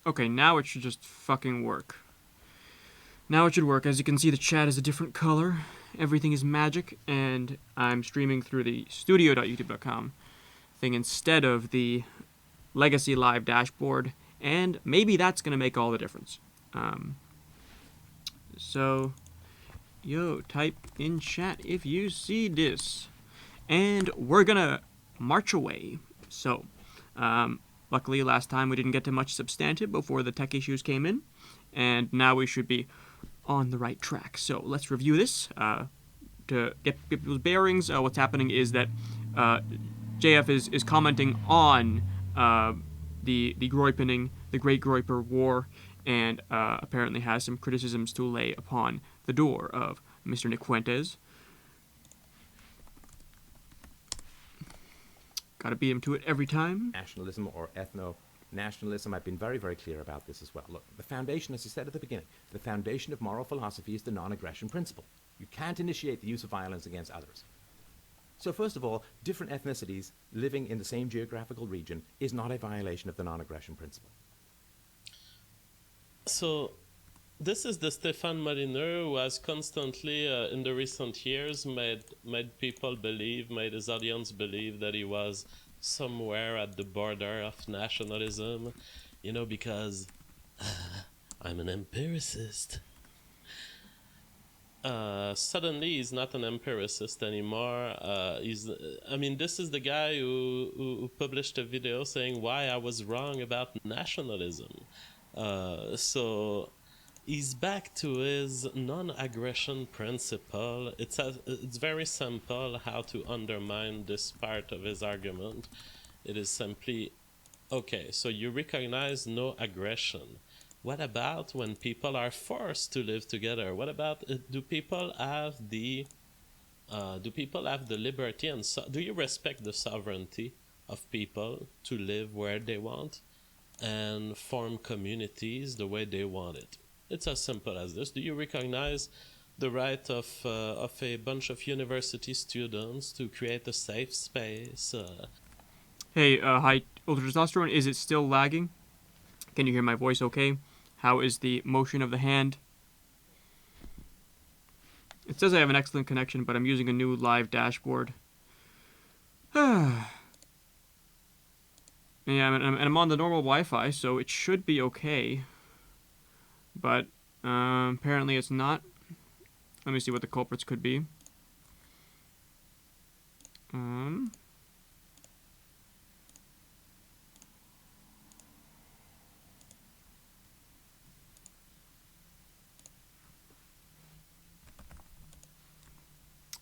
Okay, now it should just fucking work. Now it should work. As you can see, the chat is a different color. Everything is magic, and I'm streaming through the studio.youtube.com thing instead of the Legacy Live dashboard, and maybe that's going to make all the difference. So, yo, type in chat if you see this. And we're going to march away. So, luckily last time we didn't get to much substantive before the tech issues came in, and now we should be on the right track. So let's review this. To get people's bearings, what's happening is that JF is commenting on the Groypening, the Great Groyper War, and apparently has some criticisms to lay upon the door of Mr. Nick Fuentes. Gotta beat him to it every time. Nationalism or ethno-nationalism, I've been very, very clear about this as well. Look, the foundation, as I said at the beginning, the foundation of moral philosophy is the non-aggression principle. You can't initiate the use of violence against others. So first of all, different ethnicities living in the same geographical region is not a violation of the non-aggression principle. So this is the Stéphane Molyneux who has constantly, in the recent years, made people believe, made his audience believe that he was somewhere at the border of nationalism, you know, because I'm an empiricist. Suddenly he's not an empiricist anymore. This is the guy who published a video saying why I was wrong about nationalism. So he's back to his non-aggression principle. It's very simple how to undermine this part of his argument. It is simply, okay, so you recognize no aggression. What about when people are forced to live together? What about, do people have the liberty and do you respect the sovereignty of people to live where they want and form communities the way they want it? It's as simple as this. Do you recognize the right of a bunch of university students to create a safe space? Hey, hi, Ultratestosterone, is it still lagging? Can you hear my voice okay? How is the motion of the hand? It says I have an excellent connection, but I'm using a new live dashboard. Yeah, and I'm on the normal Wi-Fi, so it should be okay. But apparently it's not. Let me see what the culprits could be.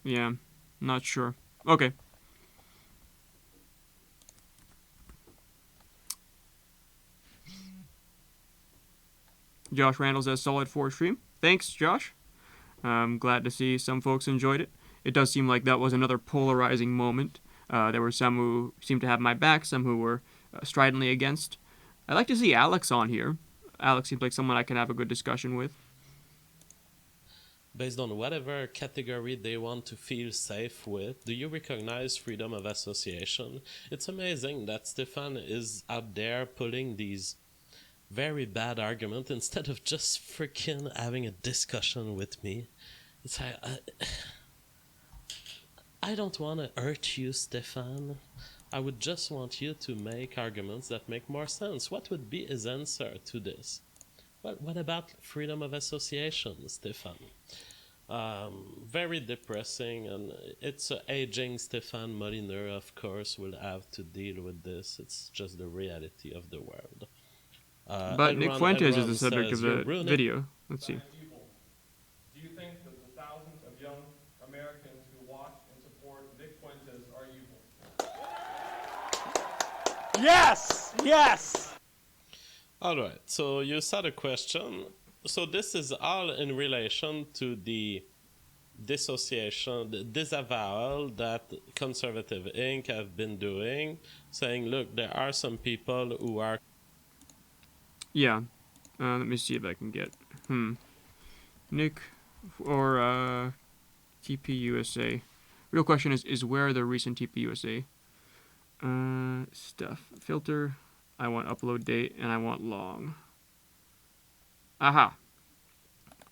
Yeah, not sure. Okay. Josh Randall says solid 4 stream. Thanks, Josh. I'm glad to see some folks enjoyed it. It does seem like that was another polarizing moment. There were some who seemed to have my back, some who were stridently against. I'd like to see Alex on here. Alex seems like someone I can have a good discussion with. Based on whatever category they want to feel safe with, do you recognize freedom of association? It's amazing that Stéphane is out there pulling these very bad arguments instead of just freaking having a discussion with me. It's like, I don't want to hurt you, Stéphane. I would just want you to make arguments that make more sense. What would be his answer to this? What about freedom of association, Stéphane? Very depressing, and it's aging Stéphane Molyneux, of course, will have to deal with this. It's just the reality of the world. But Nick Fuentes is the subject of the video. Let's see. Do you think that the thousands of young Americans who watch and support Nick Fuentes are evil? Yes! Yes! All right, so you saw the question. So this is all in relation to the dissociation, the disavowal that Conservative Inc. have been doing, saying, look, there are some people who are... Yeah. Let me see if I can get... Nick or TPUSA. Real question is where are the recent TPUSA stuff? Filter. I want upload date and I want long. Aha.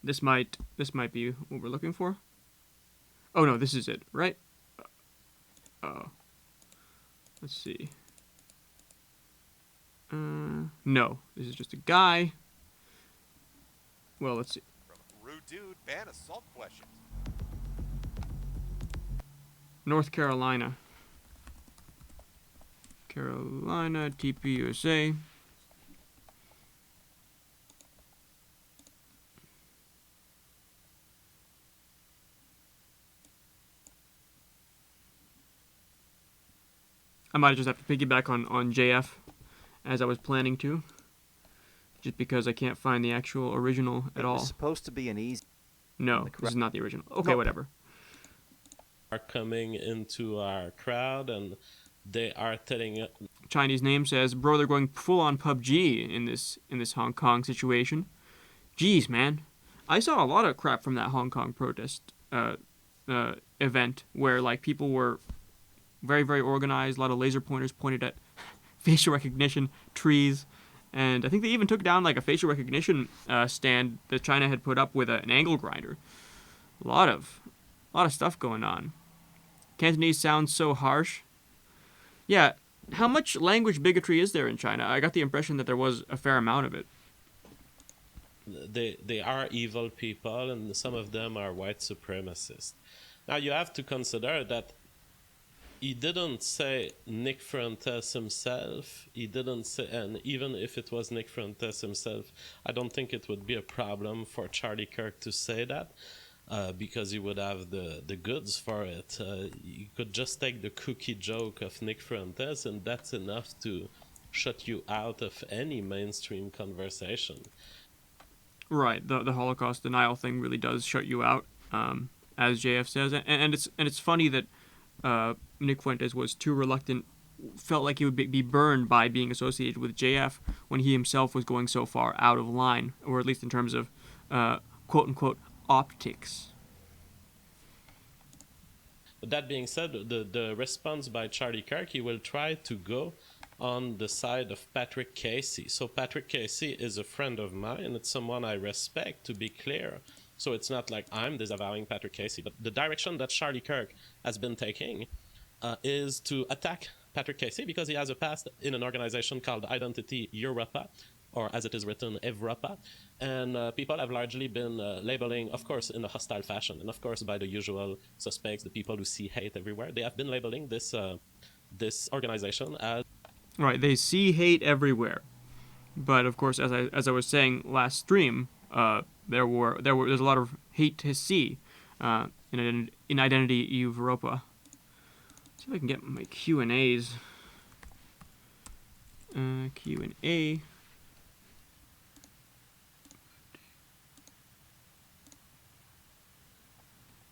This might be what we're looking for. Oh no, this is it, right? Oh. Let's see. No, this is just a guy. Well, let's see. Rude dude, ban assault questions. North Carolina. Carolina, TPUSA. I might just have to piggyback on JF as I was planning to. Just because I can't find the actual original at all. It's supposed to be an easy. No, this is not the original. Okay, No. whatever. Are coming into our crowd and they are telling Chinese name says, bro, they're going full on PUBG in this Hong Kong situation. Jeez, man. I saw a lot of crap from that Hong Kong protest event where like people were very, very organized, a lot of laser pointers pointed at facial recognition, trees, and I think they even took down like a facial recognition stand that China had put up with an angle grinder. A lot of stuff going on. Cantonese sounds so harsh. Yeah, how much language bigotry is there in China? I got the impression that there was a fair amount of it. they are evil people and some of them are white supremacists. Now you have to consider that he didn't say Nick Fuentes himself. He didn't say, and even if it was Nick Fuentes himself, I don't think it would be a problem for Charlie Kirk to say that, because he would have the goods for it. You could just take the cookie joke of Nick Fuentes, and that's enough to shut you out of any mainstream conversation. Right, the Holocaust denial thing really does shut you out, as JF says, and it's funny that Nick Fuentes was too reluctant, felt like he would be burned by being associated with JF when he himself was going so far out of line, or at least in terms of quote-unquote optics. But that being said, the response by Charlie Kirk, he will try to go on the side of Patrick Casey. So Patrick Casey is a friend of mine. It's someone I respect, to be clear. So it's not like I'm disavowing Patrick Casey. But the direction that Charlie Kirk has been taking is to attack Patrick Casey because he has a past in an organization called Identity Europa, or as it is written, Evropa. And people have largely been labeling, of course, in a hostile fashion, and of course by the usual suspects, the people who see hate everywhere. They have been labeling this organization as... Right, they see hate everywhere. But of course, as I was saying last stream, there's a lot of hate to see in Identity Europa. See if I can get my Q&As. Q&A.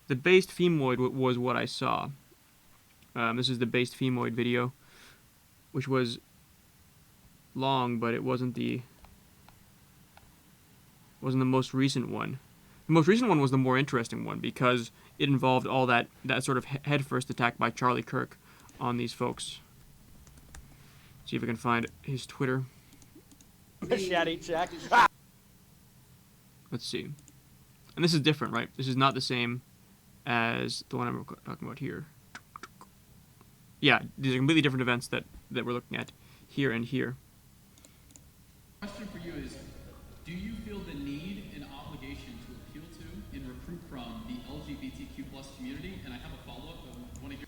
The based femoid was what I saw. This is the based femoid video, which was long, but it wasn't the most recent one. The most recent one was the more interesting one because it involved all that sort of headfirst attack by Charlie Kirk on these folks. See if I can find his Twitter. Machete check. Let's see. And this is different, right? This is not the same as the one I'm talking about here. Yeah, these are completely different events that we're looking at here and here. Question for you is, do you feel the need and obligation to appeal to and recruit from the LGBTQ plus community? And I have a follow-up of one of your...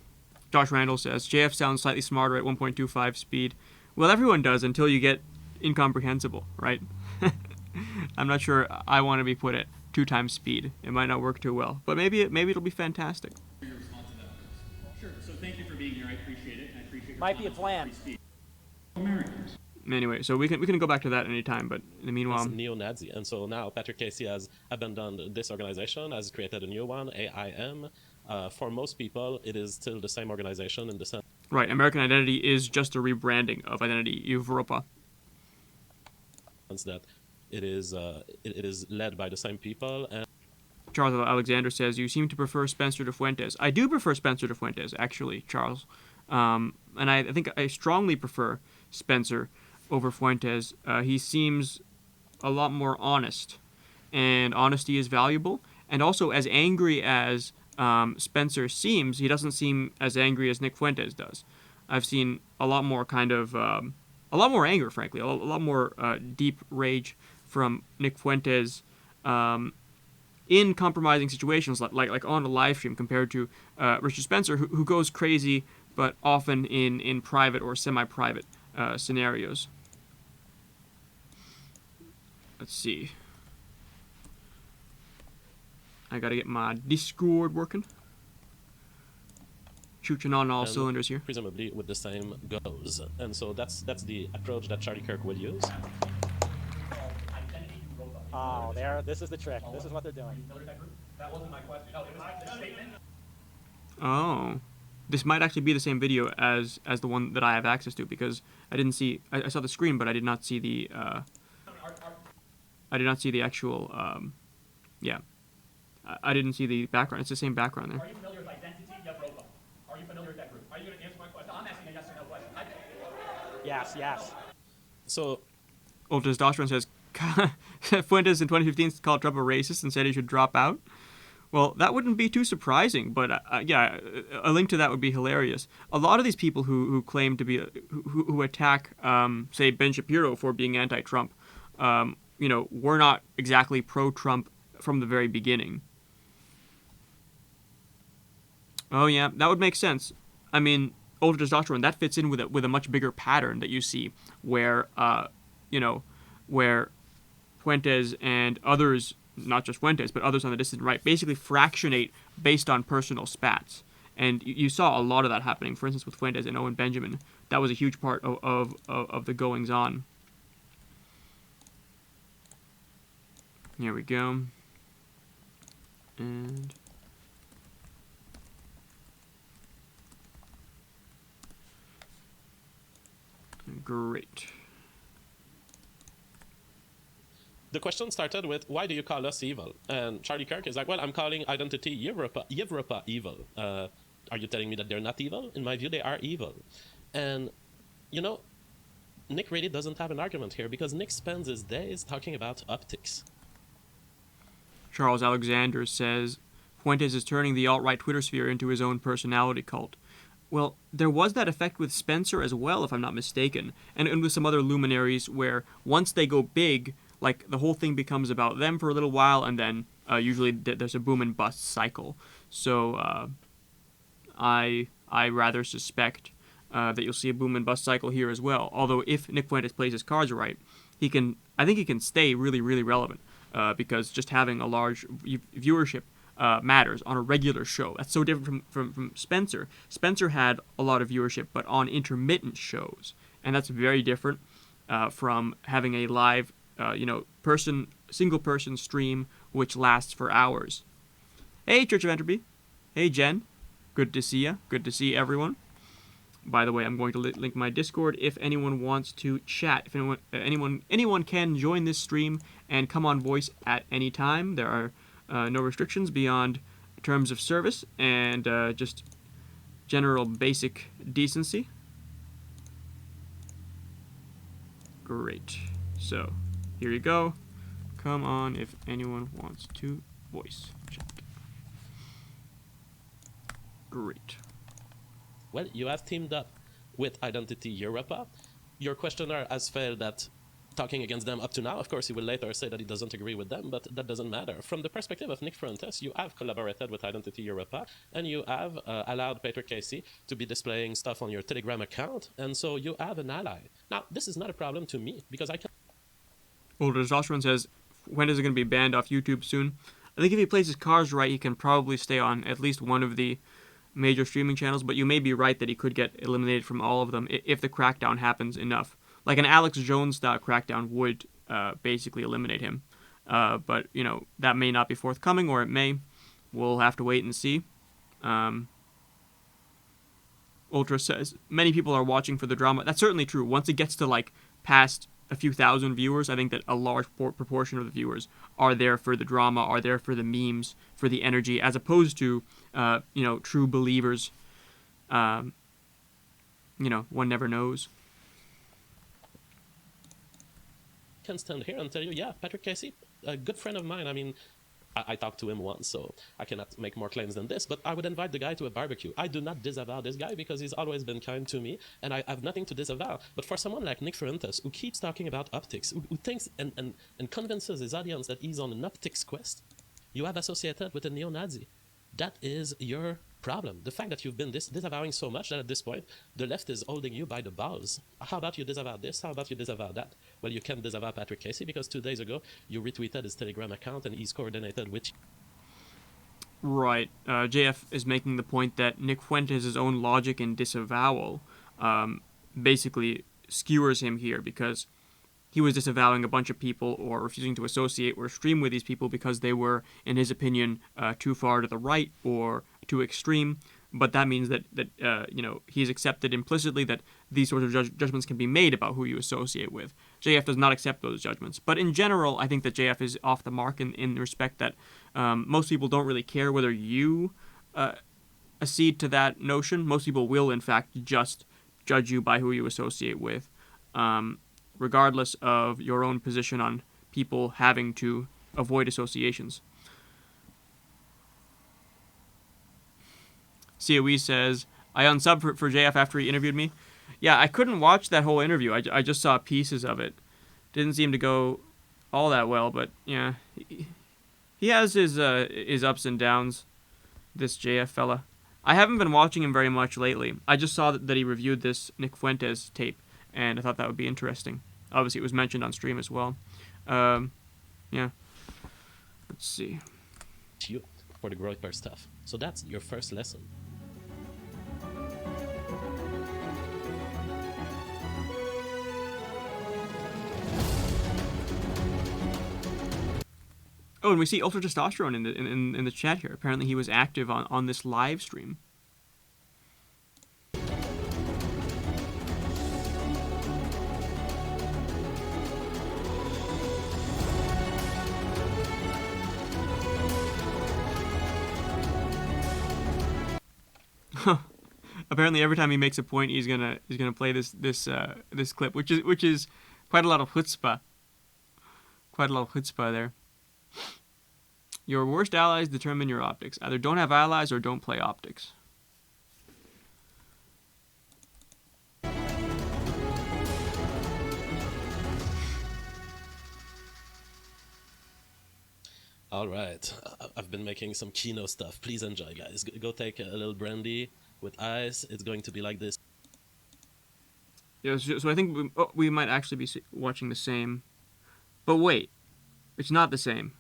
Josh Randall says, JF sounds slightly smarter at 1.25 speed. Well, everyone does until you get incomprehensible, right? I'm not sure I want to be put at 2 times speed. It might not work too well, but maybe it'll be fantastic. Your response to that first. Sure. So thank you for being here. I appreciate it. And I appreciate your Might be a plan. Americans. Anyway, so we can go back to that anytime, but in the meanwhile... neo-Nazi. And so now Patrick Casey has abandoned this organization, has created a new one, AIM. For most people, it is still the same organization in the sense... Right, American Identity is just a rebranding of Identity Europa. that it is led by the same people. And Charles Alexander says, you seem to prefer Spencer de Fuentes. I do prefer Spencer de Fuentes, actually, Charles. And I think I strongly prefer Spencer over Fuentes. He seems a lot more honest and honesty is valuable. And also, as angry as Spencer seems, he doesn't seem as angry as Nick Fuentes does. I've seen a lot more a lot more anger, frankly, a lot more deep rage from Nick Fuentes in compromising situations, like on a live stream, compared to Richard Spencer, who goes crazy, but often in private or semi-private scenarios. Let's see. I gotta get my Discord working. Shooting on all cylinders here. Presumably with the same goes. And so that's the approach that Charlie Kirk will use. Oh, this is the trick. This is what they're doing. That wasn't my question. No, it was a statement. Oh. This might actually be the same video as the one that I have access to, because I didn't see... I saw the screen, but I did not see the... I did not see the actual... yeah. I didn't see the background. It's the same background there. Are you familiar with Identity Europa? Are you familiar with that group? Are you going to answer my question? No, I'm asking a yes or no question. Yes. So... Ultra Testosterone says, Fuentes in 2015 called Trump a racist and said he should drop out. Well, that wouldn't be too surprising, but yeah, a link to that would be hilarious. A lot of these people who claim to be, who attack, say, Ben Shapiro for being anti-Trump, were not exactly pro-Trump from the very beginning. Oh yeah, that would make sense. I mean, Ultra Testosterone, that fits in with a much bigger pattern that you see where, where Fuentes and others, not just Fuentes, but others on the dissident right, basically fractionate based on personal spats. And you saw a lot of that happening, for instance, with Fuentes and Owen Benjamin. That was a huge part of the goings-on. Here we go. And... great. The question started with, why do you call us evil? And Charlie Kirk is like, well, I'm calling Identity Europa evil. Are you telling me that they're not evil? In my view, they are evil. And, Nick really doesn't have an argument here, because Nick spends his days talking about optics. Charles Alexander says, Fuentes is turning the alt-right Twitter sphere into his own personality cult. Well, there was that effect with Spencer as well, if I'm not mistaken, and with some other luminaries where once they go big, like the whole thing becomes about them for a little while, and then usually there's a boom and bust cycle. So I rather suspect that you'll see a boom and bust cycle here as well. Although if Nick Fuentes plays his cards right, I think he can stay really, really relevant because just having a large viewership matters on a regular show. That's so different from Spencer. Spencer had a lot of viewership, but on intermittent shows, and that's very different from having a live, single person stream which lasts for hours. Hey, Church of Entropy. Hey, Jen. Good to see ya. Good to see everyone. By the way, I'm going to link my Discord if anyone wants to chat. If anyone can join this stream and come on voice at any time. There are no restrictions beyond terms of service and just general basic decency. Great. So, here you go. Come on if anyone wants to voice chat. Great. Well, you have teamed up with Identity Europa. Your questioner has failed at talking against them up to now. Of course, he will later say that he doesn't agree with them, but that doesn't matter. From the perspective of Nick Fuentes, you have collaborated with Identity Europa, and you have allowed Peter Casey to be displaying stuff on your Telegram account, and so you have an ally. Now, this is not a problem to me, because I can... Older Testosterone says, when is it going to be banned off YouTube soon? I think if he plays his cards right, he can probably stay on at least one of the major streaming channels, but you may be right that he could get eliminated from all of them if the crackdown happens enough. Like an Alex Jones-style crackdown would basically eliminate him. But, that may not be forthcoming, or it may. We'll have to wait and see. Ultra says, many people are watching for the drama. That's certainly true. Once it gets to, past a few thousand viewers, I think that a large proportion of the viewers are there for the drama, are there for the memes, for the energy, as opposed to, true believers. One never knows. can stand here and tell you, yeah, Patrick Casey, a good friend of mine. I mean, I talked to him once, so I cannot make more claims than this, but I would invite the guy to a barbecue. I do not disavow this guy because he's always been kind to me, and I have nothing to disavow. But for someone like Nick Fuentes, who keeps talking about optics, who thinks and convinces his audience that he's on an optics quest, you have associated with a neo-Nazi. That is your problem. The fact that you've been disavowing so much that at this point, the left is holding you by the balls. How about you disavow this? How about you disavow that? Well, you can't disavow Patrick Casey because 2 days ago, you retweeted his Telegram account and he's coordinated with you. Right. JF is making the point that Nick Fuentes' own logic and disavowal basically skewers him here because he was disavowing a bunch of people or refusing to associate or stream with these people because they were, in his opinion, too far to the right or too extreme. But that means that he's accepted implicitly that these sorts of judgments can be made about who you associate with. JF does not accept those judgments. But in general, I think that JF is off the mark in the respect that most people don't really care whether you accede to that notion. Most people will, in fact, just judge you by who you associate with, regardless of your own position on people having to avoid associations. COE says, I unsubbed for JF after he interviewed me. Yeah, I couldn't watch that whole interview. I just saw pieces of it. Didn't seem to go all that well, but yeah. He has his ups and downs, this JF fella. I haven't been watching him very much lately. I just saw that he reviewed this Nick Fuentes tape, and I thought that would be interesting. Obviously, it was mentioned on stream as well. Yeah. Let's see. You for the Groyper stuff. So that's your first lesson. Oh, and we see Ultra Testosterone in the chat here. Apparently, he was active on this live stream. Apparently, every time he makes a point, he's gonna play this clip, which is quite a lot of chutzpah. Quite a lot of chutzpah there. Your worst allies determine your optics. Either don't have allies or don't play optics. All right, I've been making some Kino stuff. Please enjoy, guys. Go take a little brandy with ice. It's going to be like this. Yeah, so I think we might actually be watching the same. But wait, it's not the same.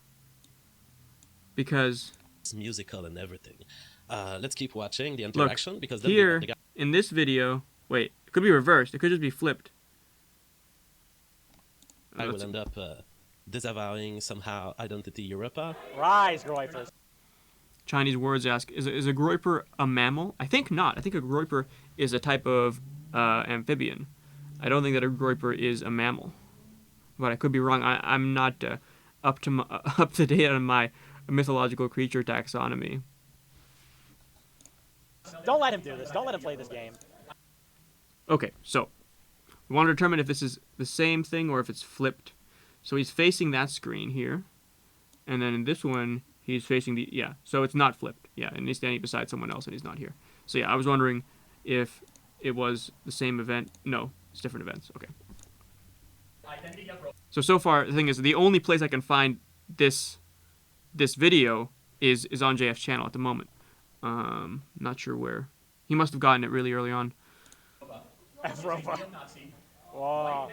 Because it's musical and everything. Let's keep watching the interaction. Look, because here, in this video, wait, it could be reversed. It could just be flipped. I will end up disavowing somehow Identity Europa. Rise, Groypers. Chinese words ask, is a Groyper a mammal? I think not. I think a Groyper is a type of amphibian. I don't think that a Groyper is a mammal. But I could be wrong. I'm not up to date on my mythological creature taxonomy. Don't let him do this. Don't let him play this game. Okay, so we want to determine if this is the same thing or if it's flipped. So he's facing that screen here, and then in this one he's facing the so it's not flipped. Yeah, and he's standing beside someone else and he's not here. So yeah, I was wondering if it was the same event. No, it's different events. Okay. So far the thing is, the only place I can find this video is on JF's channel at the moment. Not sure where. He must have gotten it really early on. Whoa.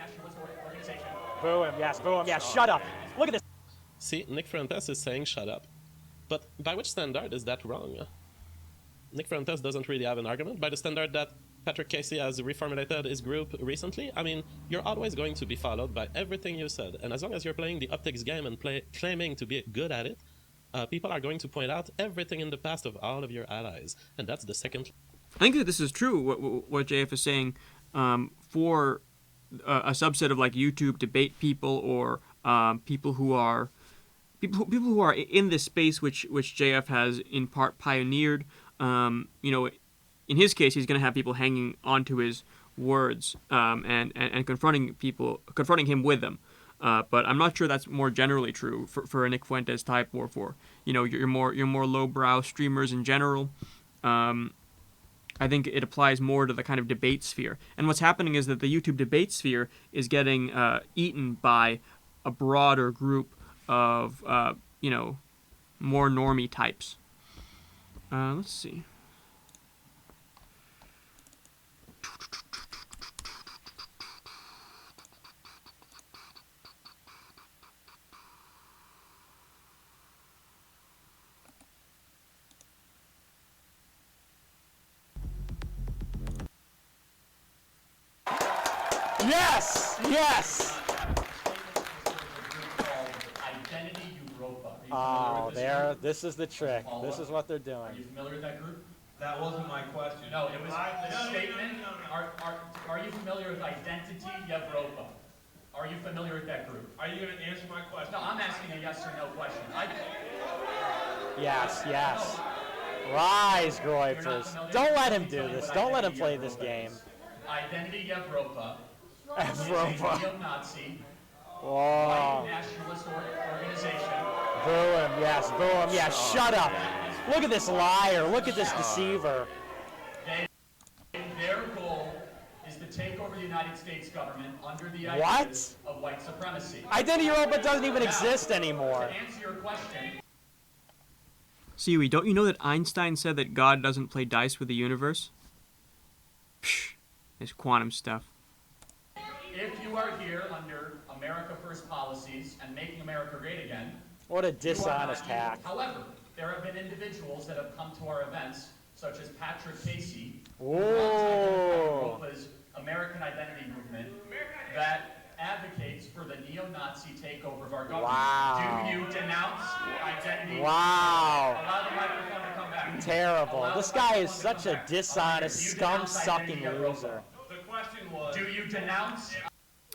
Boo him, yes, boo him, yes, shut up. Look at this. See, Nick Fuentes is saying shut up. But by which standard is that wrong? Nick Fuentes doesn't really have an argument. By the standard that Patrick Casey has reformulated his group recently, I mean, you're always going to be followed by everything you said. And as long as you're playing the optics game and claiming to be good at it, people are going to point out everything in the past of all of your allies. And that's the second. I think that this is true, what JF is saying, for a subset of like YouTube debate people or people who are in this space which JF has in part pioneered. In his case, he's going to have people hanging onto his words and confronting him with them. But I'm not sure that's more generally true for a Nick Fuentes type or for your more lowbrow streamers in general. I think it applies more to the kind of debate sphere. And what's happening is that the YouTube debate sphere is getting eaten by a broader group of more normie types. Let's see. Yes! Yes! Identity Europa. Oh, there. This is the trick. This is what they're Are doing. you familiar with that group? That wasn't my question. No, it was the statement. Are you familiar with Identity Europa? Are you familiar with that group? Are you going to answer my question? No, I'm asking a yes or no question. Yes, yes. Rise, Groypers. Don't let him do this. Don't let him play this game. Identity Europa. Europa. Neo-Nazi, Whoa. white nationalist organization. Boo him, yes, boo him. Yeah, shut up. Look at this liar. Look at this deceiver. Their goal is to take over the United States government under the What? ideas of white supremacy. Identity Europa doesn't even exist anymore. To answer your question, Siwi, don't you know that Einstein said that God doesn't play dice with the universe? Psh, it's quantum stuff. if you are here under America First policies and making America great again, What a you are not dishonest evil. hack. However, there have been individuals that have come to our events, such as Patrick Casey, Ooh. Europa's American Identity Movement, that advocates for the neo-Nazi takeover of our government. Wow. Do you denounce identity? Wow. Allow the microphone to come back. Terrible. Allow This the guy microphone is to such come a back. dishonest, Do you denounce scum-sucking identity of Europa? loser. The question was... Do you denounce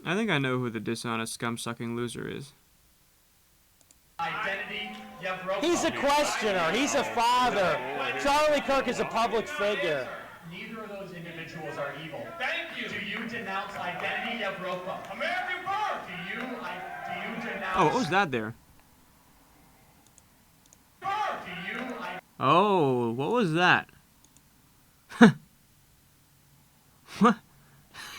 I think I know who the dishonest scum-sucking loser is. identity of Europa? He's a questioner. He's a father. Charlie Kirk is a public figure. Neither of those individuals are evil. Thank you. Do you denounce identity of Europa? American first. Do you denounce? Oh, what was that there? Do you? Oh, what was that? What?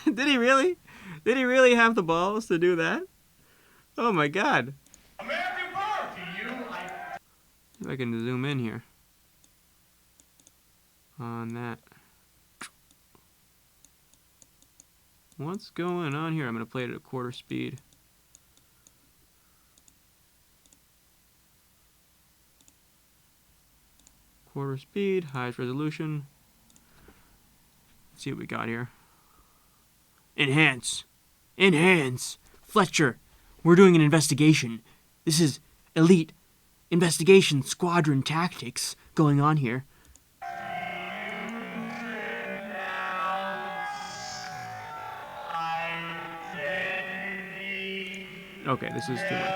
Did he really? Did he really have the balls to do that? Oh my god. American first. Do you? If I can zoom in here. On that. What's going on here? I'm going to play it at a quarter speed. Quarter speed, highest resolution. Let's see what we got here. Enhance. Enhance. Fletcher, we're doing an investigation. This is elite investigation squadron tactics going on here. Okay, this is too much.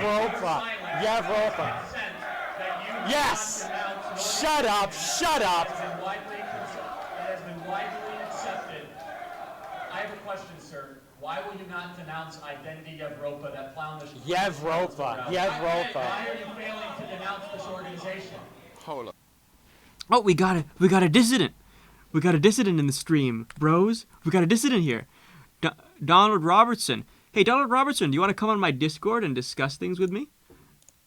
Europa. Europa. Yes. Shut up. Shut up. It has been widely accepted. I have a question, sir. Why will you not denounce identity of Europa, that clownish? Yevropa. Yevropa. Why are you failing to denounce this organization? Oh, we got a dissident. We got a dissident in the stream, bros. We got a dissident here. Donald Robertson. Hey, Donald Robertson, do you want to come on my Discord and discuss things with me?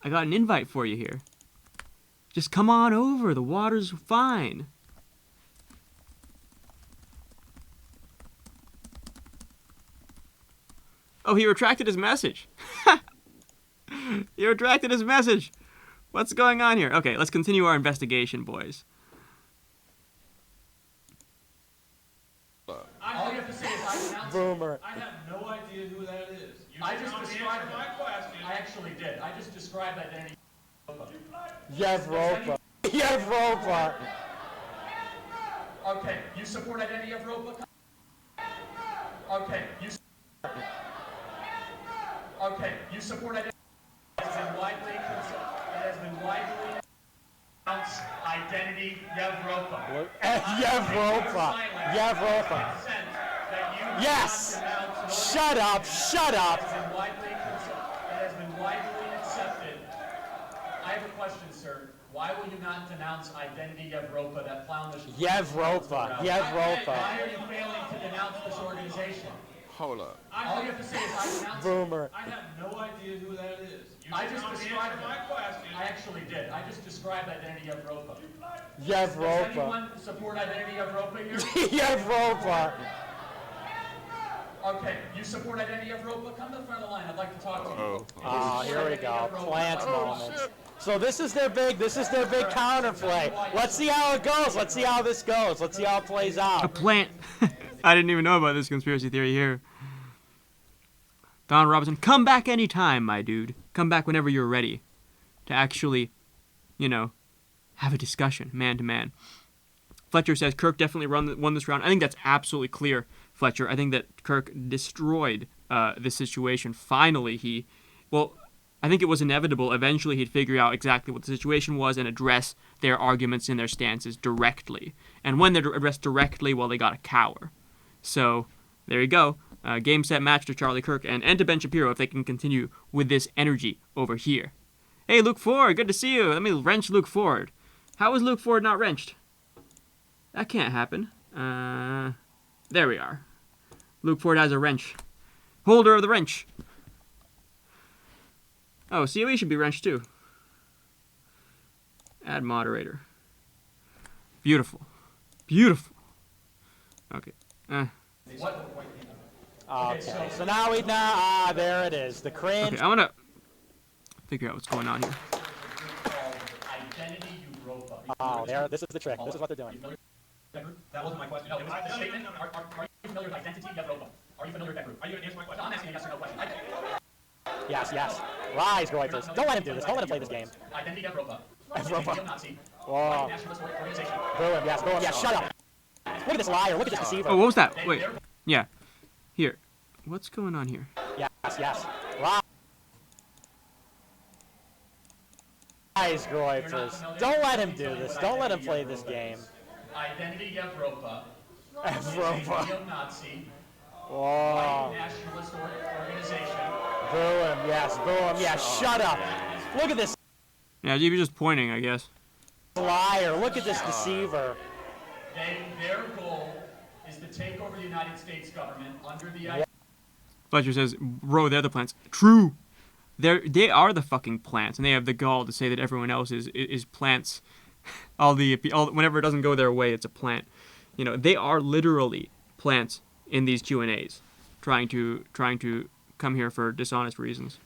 I got an invite for you here. Just come on over. The water's fine. Oh, he retracted his message. He retracted his message. What's going on here? Okay, let's continue our investigation, boys. All you have to say is I denounce. Boomer. I have no idea who that is. You I did just not described answer it. my question. I actually did. I just described identity. Yevropa. Yevropa. Okay, you support identity of Europa? Okay, you support identity. It has been widely announced identity Yevropa. Yevropa. Yevropa. Consent that you Yes. denounce Shut up. Shut up. It has been widely accepted. I have a question, sir. Why will you not denounce Identity Evropa, that clownish... Yevropa. Why Yevropa. are you failing to denounce this organization? Hold up. All you have to say is I denounce it. Boomer. I have no idea who that is. You I did just not described answer it. my question. I actually did. I just described Identity Evropa. Does Yevropa. anyone support Identity Evropa here? Yevropa. Okay, you support Identity Evropa? Come to the front of the line. I'd like to talk to you. Oh, here we go. Plant moment. So this is their big counterplay. Let's see how it goes. Let's see how this goes. Let's see how it plays A out. plant. I didn't even know about this conspiracy theory here. Don Robinson, come back anytime, my dude. Come back whenever you're ready to actually, you know, have a discussion, man to man. Fletcher says Kirk definitely won this round. I think that's absolutely clear, Fletcher. I think that Kirk destroyed this situation. Finally, I think it was inevitable. Eventually, he'd figure out exactly what the situation was and address their arguments and their stances directly. And when they're addressed directly, well, they got to cower. So, there you go. Game, set, match to Charlie Kirk and to Ben Shapiro if they can continue with this energy over here. Hey, Luke Ford, good to see you. Let me wrench Luke Ford. How is Luke Ford not wrenched? That can't happen. There we are. Luke Ford has a wrench. Holder of the wrench. Oh, COE should be wrenched too. Add moderator. Beautiful. Beautiful. Okay. Okay, so now there it is. The cringe. Okay, I want to figure out what's going on here. Oh, this is the trick. This is what they're doing. That wasn't my question. No, it was a statement. Are you familiar with Identity Evropa? Are you familiar with that group? Are you going to answer my question? I'm asking a yes or no question. Yes, yes. Rise, Groypers. Don't let him do this. Don't let him play this game. Identity Evropa. Evropa. Neo-Nazi. Whoa. Nationalist organization. Boo him, yes, boo him. Yes, shut up. Look at this liar. Look at this deceiver. Oh, what was that? Wait. Yeah. Here. What's going on here? Yes, yes. Rise, Groypers. Don't let him do this. Don't let him play this game. Identity Evropa. Evropa. Neo-Nazi. Whoa. Nationalist organization. Boo him, yes, boo him. Yes, shut up. Look at this Yeah, you're just pointing, I guess. liar. Look at this deceiver. Their goal is to take over the United States government under the... Fletcher says, bro, they're the plants. True. They are the fucking plants, and they have the gall to say that everyone else is plants. Whenever it doesn't go their way, it's a plant. You know, they are literally plants in these Q&As, trying to come here for dishonest reasons.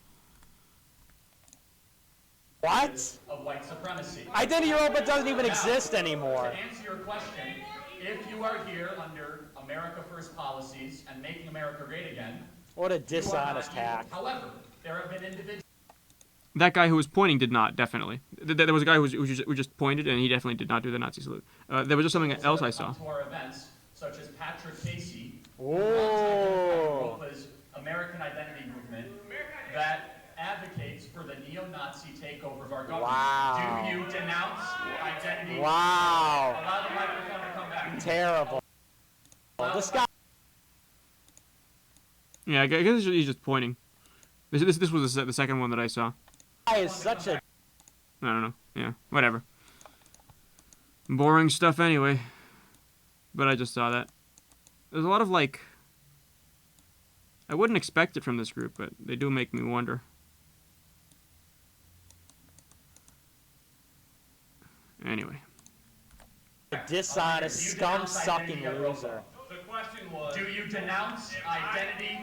What? Of white supremacy. Identity Europa doesn't even exist anymore. To answer your question, if you are here under America First policies and making America great again... What a dishonest hack. However, there have been individuals... That guy who was pointing did not, definitely. There was a guy who just pointed, and he definitely did not do the Nazi salute. There was just something else I saw. ...to our events, such as Patrick Casey, Oh. Europa's American identity movement, that advocates for the neo-Nazi takeover of our government. Wow. Do you denounce identity? Wow. Allow the microphone to come back. Terrible. This guy. Yeah, I guess he's just pointing. This was the second one that I saw. Is such a... I don't know. Yeah, whatever. Boring stuff anyway. But I just saw that. There's a lot of, like... I wouldn't expect it from this group, but they do make me wonder. Anyway. A dishonest, scum-sucking loser. The question was... Do you denounce identity?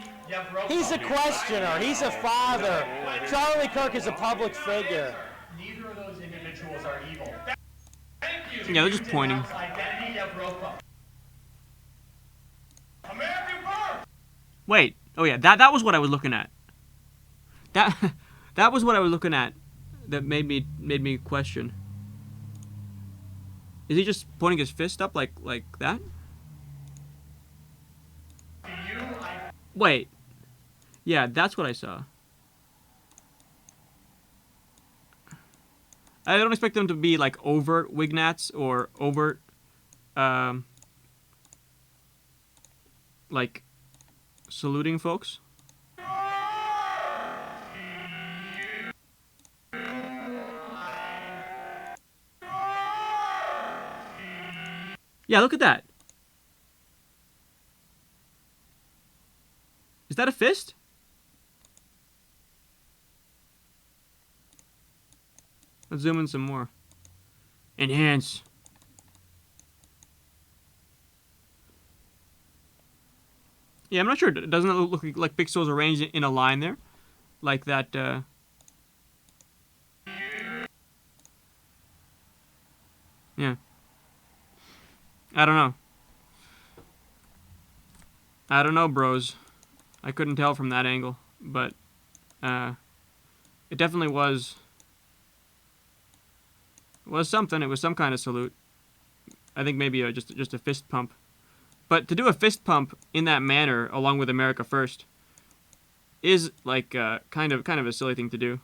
He's a questioner. He's a father. Charlie Kirk is a public figure. Neither of those individuals are evil. Thank you. Yeah, they're just pointing. Identity Evropa. American first. Wait. Oh yeah, that was what I was looking at. That was what I was looking at. That made me question. Is he just pointing his fist up like that? Wait. Yeah, that's what I saw. I don't expect them to be like overt Wignats or overt like saluting folks. Yeah, look at that. Is that a fist? Let's zoom in some more. Enhance. Yeah, I'm not sure. Doesn't it look like pixels arranged in a line there? Like that, yeah. I don't know. I don't know, bros. I couldn't tell from that angle, but, it definitely was something. It was some kind of salute. I think maybe just a fist pump. But to do a fist pump in that manner, along with America First, is like kind of a silly thing to do.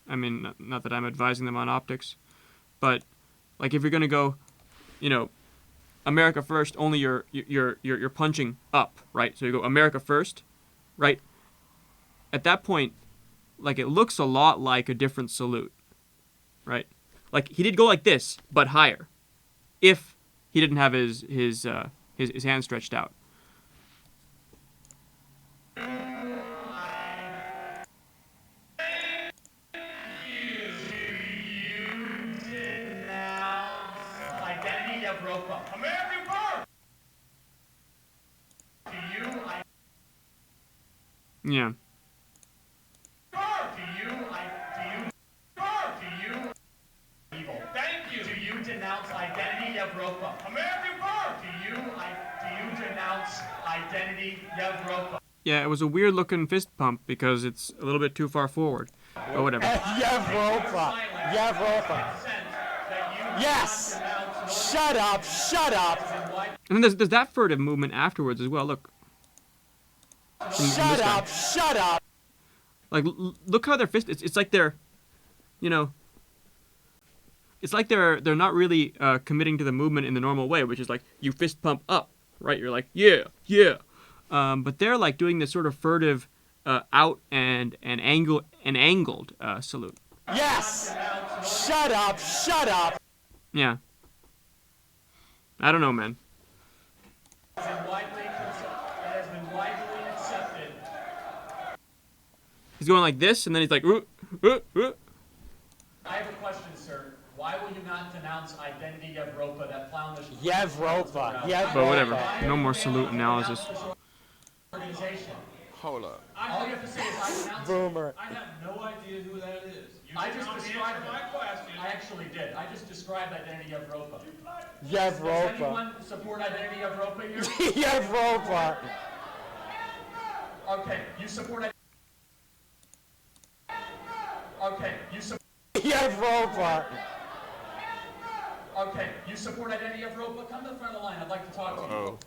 I mean, not that I'm advising them on optics, but like if you're gonna go, you know, America First, only you're punching up, right? So you go America First, right? At that point, like it looks a lot like a different salute, right? Like he did go like this, but higher, if he didn't have his hand stretched out. Identity of Ropa. American first! To you, Yeah. evil. Thank you. Do you denounce identity of Ropa? American first! Do you denounce identity of Ropa? Yeah, it was a weird looking fist pump because it's a little bit too far forward. But whatever. Yevropa. Yevropa. Yes! Shut up! Shut up! And then there's that furtive movement afterwards as well. Look. From this Shut guy. up! Shut up! Like, look how their fist. It's like they're, you know. It's like they're not really committing to the movement in the normal way, which is like you fist pump up, right? You're like yeah, yeah. But they're like doing this sort of furtive, out and angled salute. Yes! Shut up! Shut up! Yeah. I don't know, man. It has been widely accepted. He's going like this, and then he's like. I have a question, sir. Why will you not denounce identity of Ropa, that clownish Yevropa. Yevropa. But whatever. No more salute analysis. organization? Hold up. All you have to say is I denounce it. Boomer. I have no idea who that is. You I did just not described answer it. my question. I actually did. I just described identity of Ropa. Does Yevropa. anyone support identity of Ropa here? Yevropa. Okay, you support identity. Okay, you support. Yevropa. Okay, you support identity of Ropa? Come to the front of the line. I'd like to talk to you. Oh.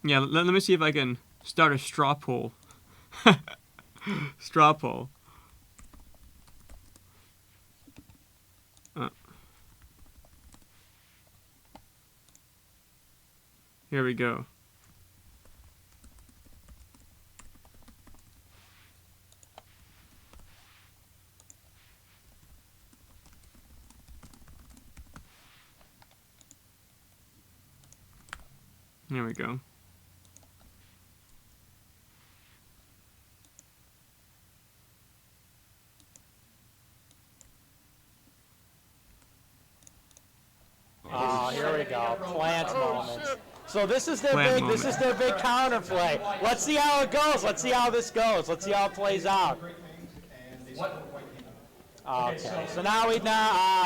Yeah, let me see if I can start a straw poll. Straw poll. Here we go. Here we go. Oh, here we go. Plant moments. So this is their Plant big. This is their big counterplay. Let's see how it goes. Let's see how this goes. Let's see how it plays out. Okay. So now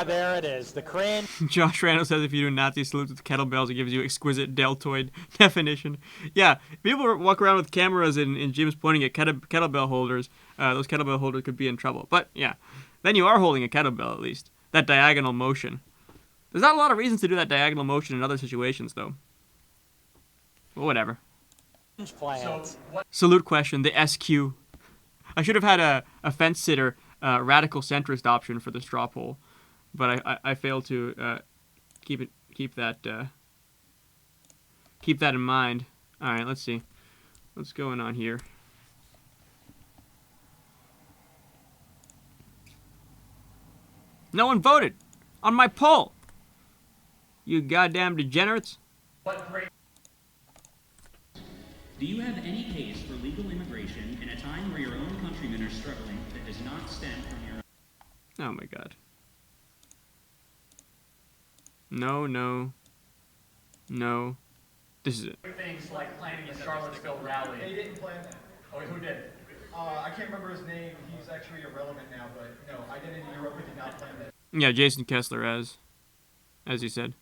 there it is. The cringe. Josh Randall says if you do Nazi salutes with kettlebells, it gives you exquisite deltoid definition. Yeah, people walk around with cameras and gyms pointing at kettlebell holders. Those kettlebell holders could be in trouble. But yeah, then you are holding a kettlebell at least. That diagonal motion. There's not a lot of reasons to do that diagonal motion in other situations, though. Well, whatever. Plants. Salute question, the SQ. I should have had a fence sitter, radical centrist option for the straw poll, but I failed to keep that in mind. All right, let's see what's going on here. No one voted on my poll. You goddamn degenerates. What great Do you have any case for legal immigration in a time where your own countrymen are struggling that does not stem from your own? Oh my god. No, no. No. This is it. things like planning the Charlottesville rally? They didn't plan that. Oh, who did? I can't remember his name. He's actually irrelevant now, but no, Identity Europa did not plan that. Yeah, Jason Kessler as he said.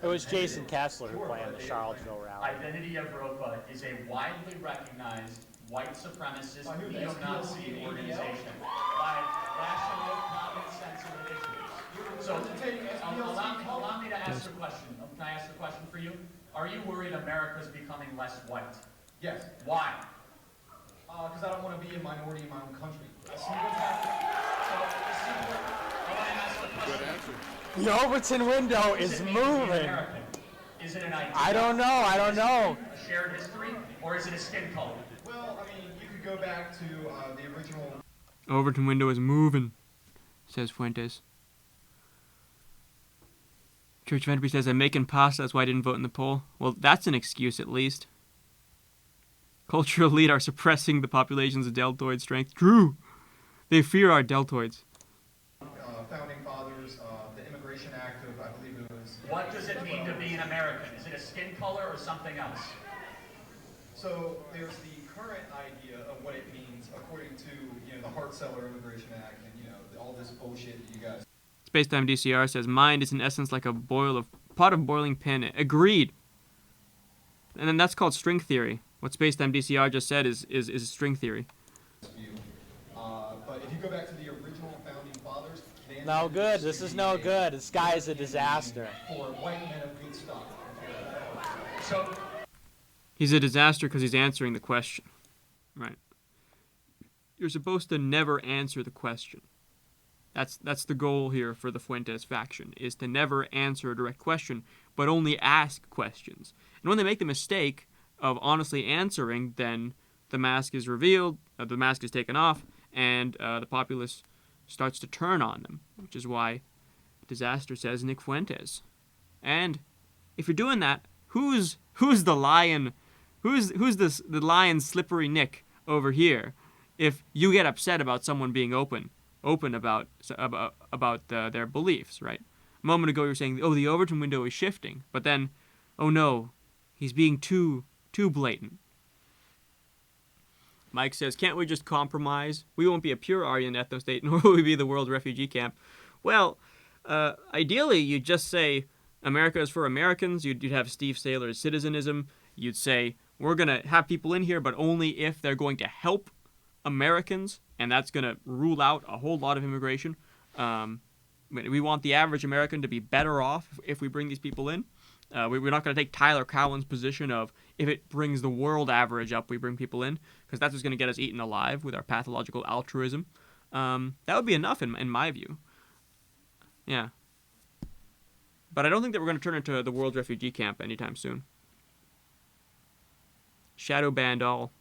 It was Jason Kessler who planned the Charlottesville rally. Identity Europa is a widely recognized white supremacist neo-Nazi organization by rational common sense individuals. So, allow me to ask a question. Can I ask a question for you? Are you worried America's becoming less white? Yes, Why? because I don't want to be a minority in my own country. I see what's happening. I want to ask the question. The Overton window is What does it mean to be moving. American? Is it an idea? I don't know. A shared history, or is it a skin color? Well, I mean, you could go back to the original. Overton window is moving, says Fuentes. Church of Entropy says, I'm making pasta, that's why I didn't vote in the poll. Well, that's an excuse at least. Cultural elite are suppressing the population's deltoid strength. True. They fear our deltoids. Founding fathers, the Immigration Act of, I believe it was. What does it mean to be an American? Is it a skin color or something else? So there's the current idea of what it means according to, the Hart-Celler Immigration Act and, all this bullshit that you guys. Spacetime DCR says, mind is in essence like a pot of boiling pen. Agreed. And then that's called string theory. What Spacetime DCR just said is string theory. But if you go back to the original founding fathers, they No intended good. this This to is be no a good. This guy is a disaster. For white men of good stock. So, He's a disaster because he's answering the question. Right. You're supposed to never answer the question. That's the goal here for the Fuentes faction, is to never answer a direct question, but only ask questions. And when they make the mistake of honestly answering, then the mask is revealed, the mask is taken off, and the populace starts to turn on them, which is why disaster says Nick Fuentes. And if you're doing that, who's the lion? Who's the lion slippery Nick over here? If you get upset about someone being open about their beliefs, right? A moment ago you were saying, oh, the Overton window is shifting, but then, oh no, he's being too blatant. Mike says, can't we just compromise? We won't be a pure Aryan ethno state, nor will we be the world refugee camp. Well, ideally, you'd just say America is for Americans. You'd have Steve Saylor's citizenism. You'd say, we're going to have people in here, but only if they're going to help Americans, and that's going to rule out a whole lot of immigration. We want the average American to be better off if we bring these people in. We're not going to take Tyler Cowen's position of if it brings the world average up, we bring people in, because that's what's going to get us eaten alive with our pathological altruism. That would be enough in my view. Yeah. But I don't think that we're going to turn into the world refugee camp anytime soon. Shadow banned all.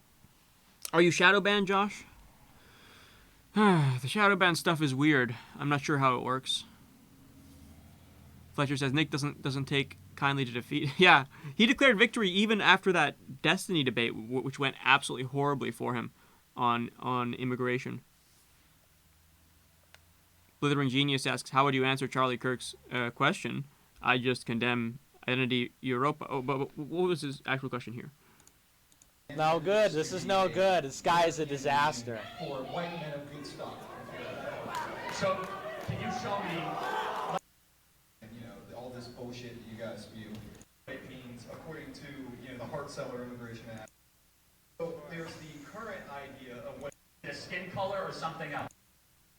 Are you shadow banned, Josh? The shadow ban stuff is weird. I'm not sure how it works. Fletcher says Nick doesn't take kindly to defeat. Yeah, he declared victory even after that Destiny debate, which went absolutely horribly for him on immigration. Blithering Genius asks, how would you answer Charlie Kirk's question? I just condemn Identity Europa. Oh, but what was his actual question here? No good. This is no good. This guy is a disaster. For white men of good stock. so can you show me? And, all this bullshit that you guys spew. It means according to, the Hart-Celler Immigration Act. So there's the current idea of what A skin color or something else?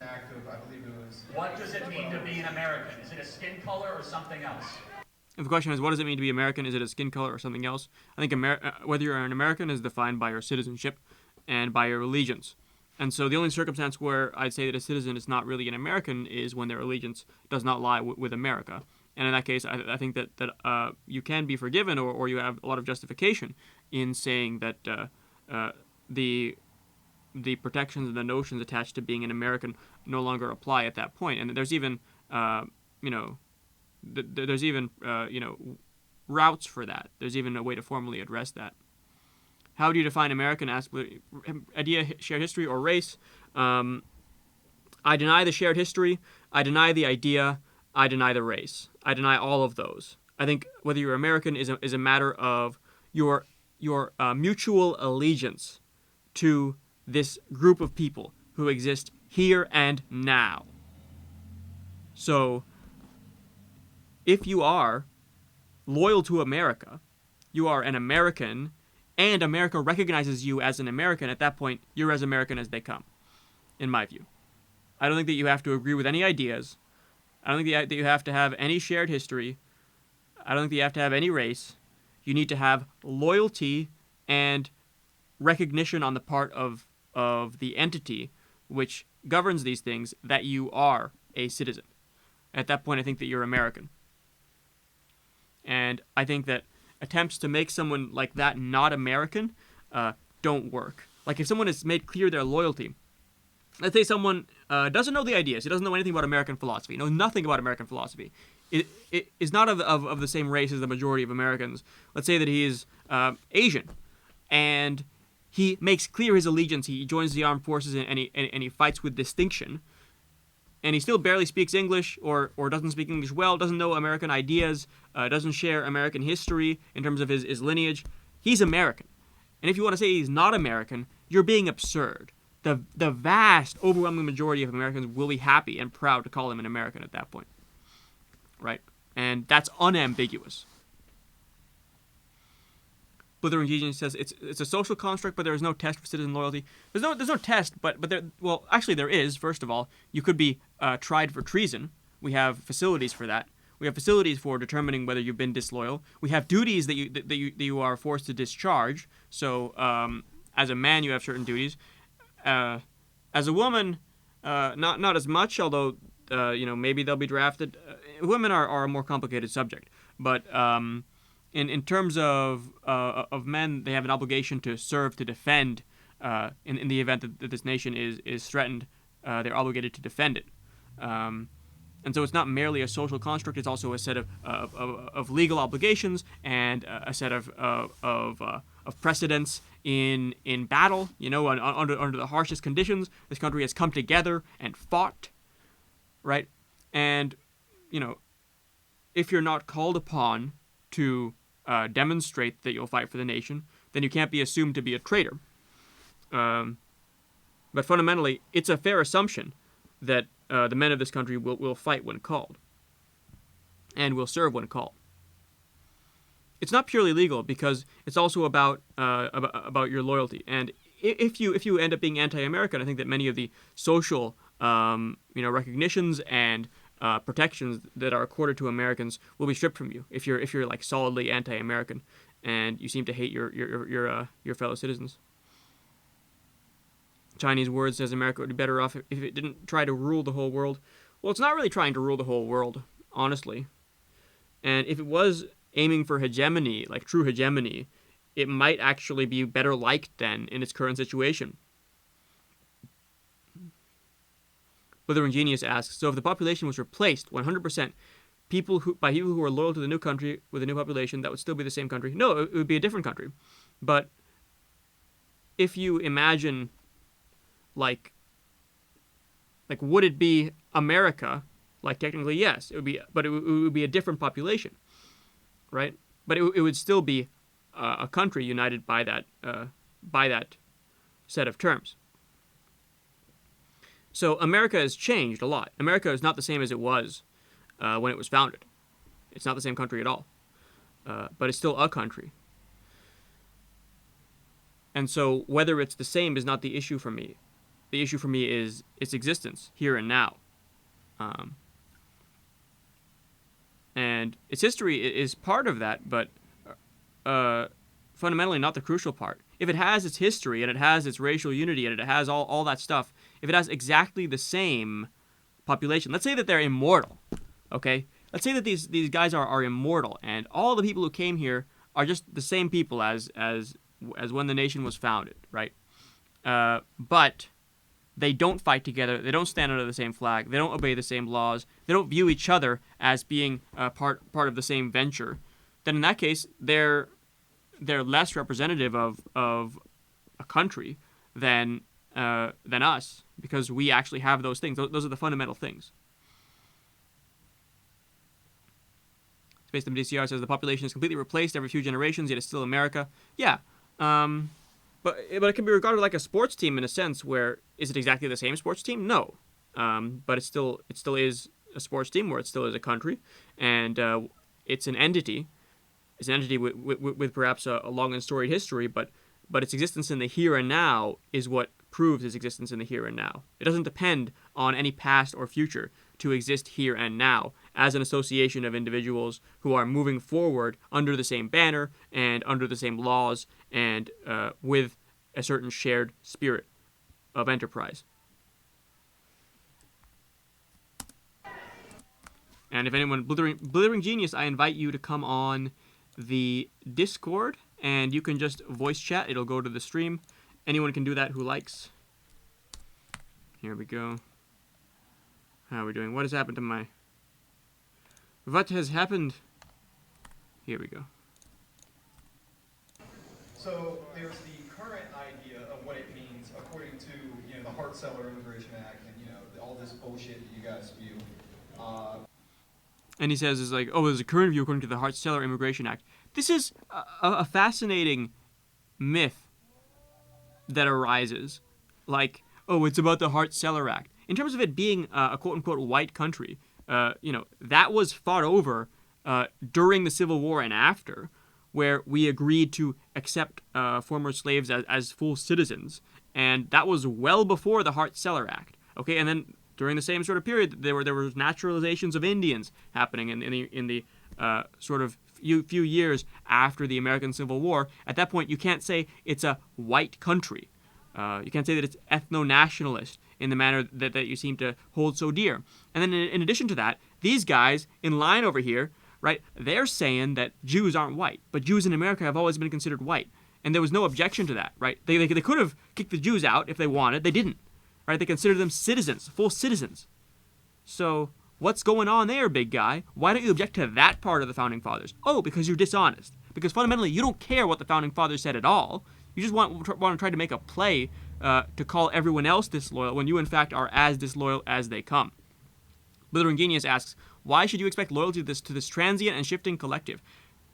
act of, I believe it was. What does it mean to be an American? Is it a skin color or something else? If the question is, what does it mean to be American? Is it a skin color or something else? I think whether you're an American is defined by your citizenship and by your allegiance. And so the only circumstance where I'd say that a citizen is not really an American is when their allegiance does not lie with America. And in that case, I think that you can be forgiven, or you have a lot of justification in saying that the protections and the notions attached to being an American no longer apply at that point. And there's even there's even routes for that. There's even a way to formally address that. How do you define American? Idea, shared history, or race? I deny the shared history. I deny the idea. I deny the race. I deny all of those. I think whether you're American is a matter of your mutual allegiance to this group of people who exist here and now. So, if you are loyal to America, you are an American, and America recognizes you as an American. At that point, you're as American as they come, in my view. I don't think that you have to agree with any ideas. I don't think that you have to have any shared history. I don't think that you have to have any race. You need to have loyalty and recognition on the part of the entity which governs these things that you are a citizen. At that point, I think that you're American. And I think that attempts to make someone like that not American don't work. Like if someone has made clear their loyalty, let's say someone doesn't know the ideas, he doesn't know anything about American philosophy, knows nothing about American philosophy, it is not of the same race as the majority of Americans. Let's say that he is Asian, and he makes clear his allegiance, he joins the armed forces, and he fights with distinction, and he still barely speaks English or doesn't speak English well, doesn't know American ideas, doesn't share American history in terms of his lineage. He's American. And if you want to say he's not American, you're being absurd. The vast, overwhelming majority of Americans will be happy and proud to call him an American at that point. Right? And that's unambiguous. Blithering Genius says it's a social construct, but there is no test for citizen loyalty. There's no test, but there, well, actually there is. First of all, you could be tried for treason. We have facilities for that. We have facilities for determining whether you've been disloyal. We have duties that you are forced to discharge. So as a man, you have certain duties. As a woman, not as much, although maybe they'll be drafted. Women are a more complicated subject, but in terms of men, they have an obligation to serve, to defend. In the event that this nation is threatened, they're obligated to defend it. And so it's not merely a social construct; it's also a set of legal obligations and a set of precedents in battle. Under the harshest conditions, this country has come together and fought, right? And if you're not called upon to demonstrate that you'll fight for the nation, then you can't be assumed to be a traitor. But fundamentally, it's a fair assumption that the men of this country will fight when called, and will serve when called. It's not purely legal because it's also about your loyalty. And if you end up being anti-American, I think that many of the social recognitions and protections that are accorded to Americans will be stripped from you if you're like solidly anti-American and you seem to hate your fellow citizens. Chinese Word says America would be better off if it didn't try to rule the whole world. Well, it's not really trying to rule the whole world, honestly. And if it was aiming for hegemony, like true hegemony, it might actually be better liked then in its current situation. Blithering Genius asks, so if the population was replaced 100%, by people who are loyal to the new country with a new population, that would still be the same country? No, it would be a different country. But if you imagine, like would it be America? Like technically, yes, it would be, but it would be a different population, right? But it would still be a country united by that set of terms. So America has changed a lot. America is not the same as it was when it was founded. It's not the same country at all, but it's still a country. And so whether it's the same is not the issue for me. The issue for me is its existence here and now. And its history is part of that, but fundamentally not the crucial part. If it has its history and it has its racial unity and it has all that stuff, if it has exactly the same population, let's say that they're immortal, okay? let's say that these guys are immortal, and all the people who came here are just the same people as when the nation was founded, right? But they don't fight together. They don't stand under the same flag. They don't obey the same laws. They don't view each other as being part of the same venture. Then in that case, they're less representative of a country than us, because we actually have those things. Those are the fundamental things. Space DCR says the population is completely replaced every few generations, yet it's still America. Yeah. But it can be regarded like a sports team in a sense. Where is it exactly the same sports team? No, but it still is a sports team, where it still is a country, and it's an entity. It's an entity with perhaps a long and storied history, but its existence in the here and now is what proves its existence in the here and now. It doesn't depend on any past or future to exist here and now as an association of individuals who are moving forward under the same banner and under the same laws and with a certain shared spirit of enterprise. And if anyone, Blithering Genius, I invite you to come on the Discord, and you can just voice chat. It'll go to the stream. Anyone can do that who likes. Here we go. How are we doing? What has happened to my... What has happened? Here we go. So there's the current idea of what it means according to, the Hart-Celler Immigration Act and, all this bullshit that you guys spew. And he says, is like, oh, there's a current view according to the Hart-Celler Immigration Act. This is a fascinating myth that arises. Like, oh, it's about the Hart-Celler Act. In terms of it being a quote-unquote white country, that was fought over during the Civil War and after, where we agreed to accept former slaves as full citizens. And that was well before the Hart-Celler Act. Okay, and then during the same sort of period, there were naturalizations of Indians happening in the sort of few years after the American Civil War. At that point, you can't say it's a white country. You can't say that it's ethno-nationalist in the manner that you seem to hold so dear. And then in addition to that, these guys in line over here, right, they're saying that Jews aren't white, but Jews in America have always been considered white. And there was no objection to that, right? They could have kicked the Jews out if they wanted. They didn't, right? They considered them citizens, full citizens. So what's going on there, big guy? Why don't you object to that part of the Founding Fathers? Oh, because you're dishonest. Because fundamentally, you don't care what the Founding Fathers said at all. You just want to try to make a play to call everyone else disloyal when you, in fact, are as disloyal as they come. Blithering Genius asks, why should you expect loyalty to this transient and shifting collective?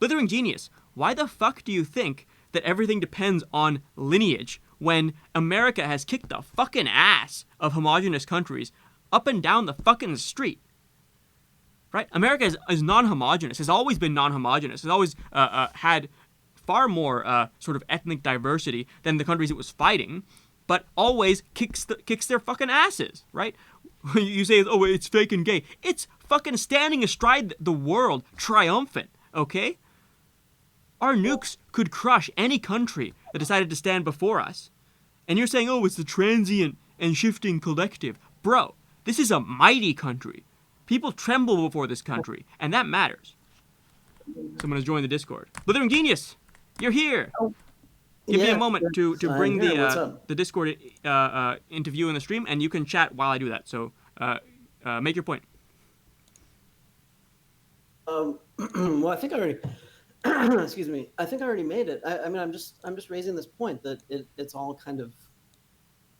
Blithering Genius, why the fuck do you think that everything depends on lineage when America has kicked the fucking ass of homogenous countries up and down the fucking street? Right? America is non-homogenous, has always been non-homogenous, has always had far more sort of ethnic diversity than the countries it was fighting, but always kicks their fucking asses, right? You say, oh, it's fake and gay. It's fucking standing astride the world, triumphant, okay? Our nukes could crush any country that decided to stand before us. And you're saying, oh, it's the transient and shifting collective. Bro, this is a mighty country. People tremble before this country, and that matters. Someone has joined the Discord. Blithering Genius, you're here. Oh, Give me a moment to bring the Discord into view in the stream, and you can chat while I do that. So make your point. Well, I think I already. Excuse me. I think I already made it. I mean, I'm just raising this point that it's all kind of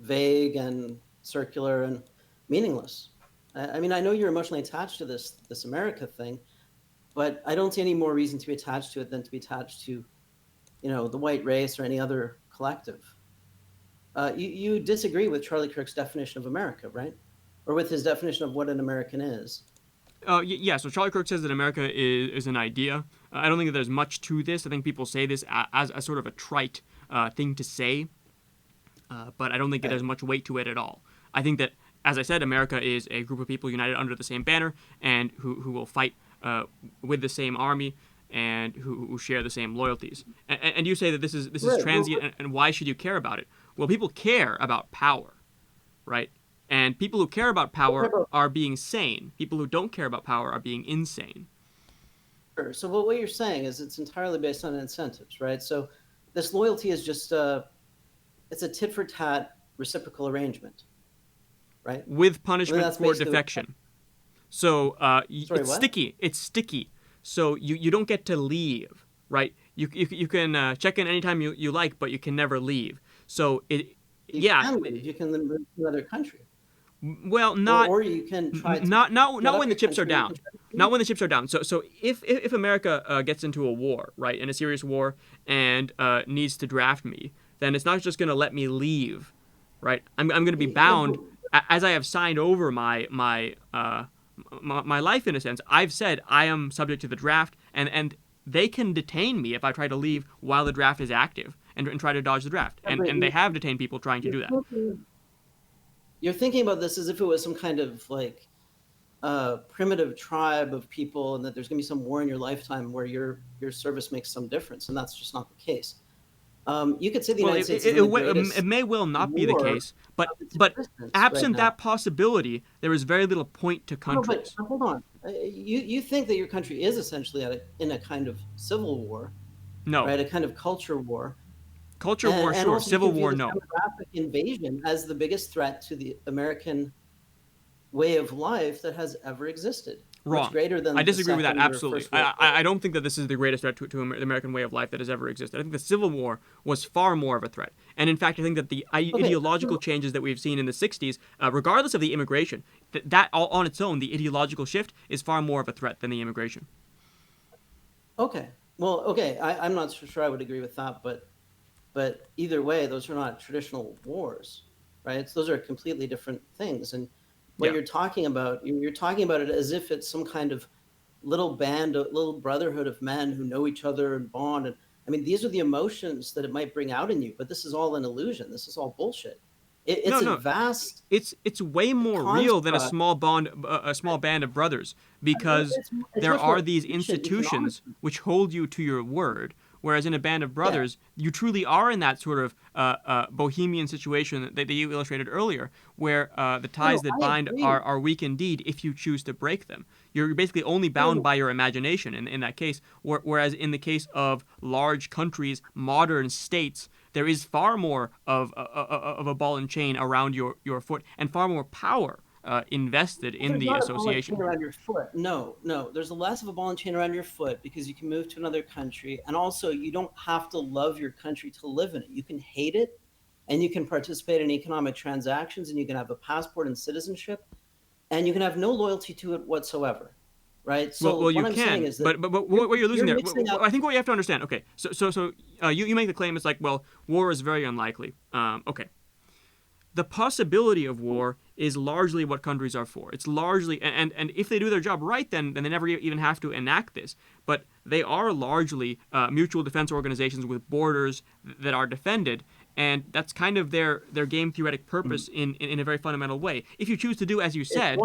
vague and circular and meaningless. I mean, I know you're emotionally attached to this America thing, but I don't see any more reason to be attached to it than to be attached to, the white race or any other collective. You disagree with Charlie Kirk's definition of America, right? Or with his definition of what an American is. Yeah, so Charlie Kirk says that America is an idea. I don't think that there's much to this. I think people say this as a sort of a trite thing to say, but I don't think it has much weight to it at all. I think that, as I said, America is a group of people united under the same banner and who will fight with the same army and who share the same loyalties. And you say that this is transient, and why should you care about it? Well, people care about power, right? And people who care about power are being sane. People who don't care about power are being insane. Sure. So what you're saying is it's entirely based on incentives, right? So this loyalty is just it's a tit for tat reciprocal arrangement, right? With punishment that's for basically defection. So Sorry, it's what? sticky. It's sticky. So you don't get to leave, right? You can check in anytime you like, but you can never leave. So You yeah. can leave. You can move to another country. Well, not or you can try to not when the chips are country and down. Not when the chips are down. So if America gets into a war, right, in a serious war, and needs to draft me, then it's not just going to let me leave, right? I'm going to be bound as I have signed over my life in a sense. I've said I am subject to the draft, and they can detain me if I try to leave while the draft is active and try to dodge the draft. And they have detained people trying to do that. You're thinking about this as if it was some kind of like primitive tribe of people, and that there's going to be some war in your lifetime where your service makes some difference, and that's just not the case. You could say the United States is the greatest it may well not be the war case, but of its existence absent right now. that possibility, there is very little point to countries. But hold on. You think that your country is essentially in a kind of civil war, No. right? A kind of culture war. Culture war, and sure. also Civil you can view war, this no. demographic invasion as the biggest threat to the American way of life that has ever existed. Wrong. Much greater than I disagree with that, the Second or absolutely. First World War. I don't think that this is the greatest threat to the American way of life that has ever existed. I think the Civil War was far more of a threat. And in fact, I think that the ideological changes that we've seen in the 60s, regardless of the immigration, that all on its own, the ideological shift is far more of a threat than the immigration. Okay. Well, okay. I'm not so sure I would agree with that, but either way, those are not traditional wars, right? So those are completely different things. And what you're talking about it as if it's some kind of little band, a little brotherhood of men who know each other and bond. And I mean, these are the emotions that it might bring out in you, but this is all an illusion. This is all bullshit. It's a vast. It's way more real than a small band of brothers, because there are these institutions which hold you to your word. Whereas in a band of brothers, you truly are in that sort of bohemian situation that you illustrated earlier, where the ties that bind are weak indeed if you choose to break them. You're basically only bound by your imagination in that case, whereas in the case of large countries, modern states, there is far more of a ball and chain around your foot and far more power invested in the association. Around your foot. No, there's less of a ball and chain around your foot because you can move to another country, and also you don't have to love your country to live in it. You can hate it, and you can participate in economic transactions, and you can have a passport and citizenship, and you can have no loyalty to it whatsoever, right? So well you what I'm can, saying is that but what you're losing there. Up, I think what you have to understand. Okay, so you make the claim it's like, well, war is very unlikely. Okay. The possibility of war is largely what countries are for. It's largely, and if they do their job right, then they never even have to enact this. But they are largely mutual defense organizations with borders that are defended, and that's kind of their game theoretic purpose in a very fundamental way. If you choose to do as you said, it's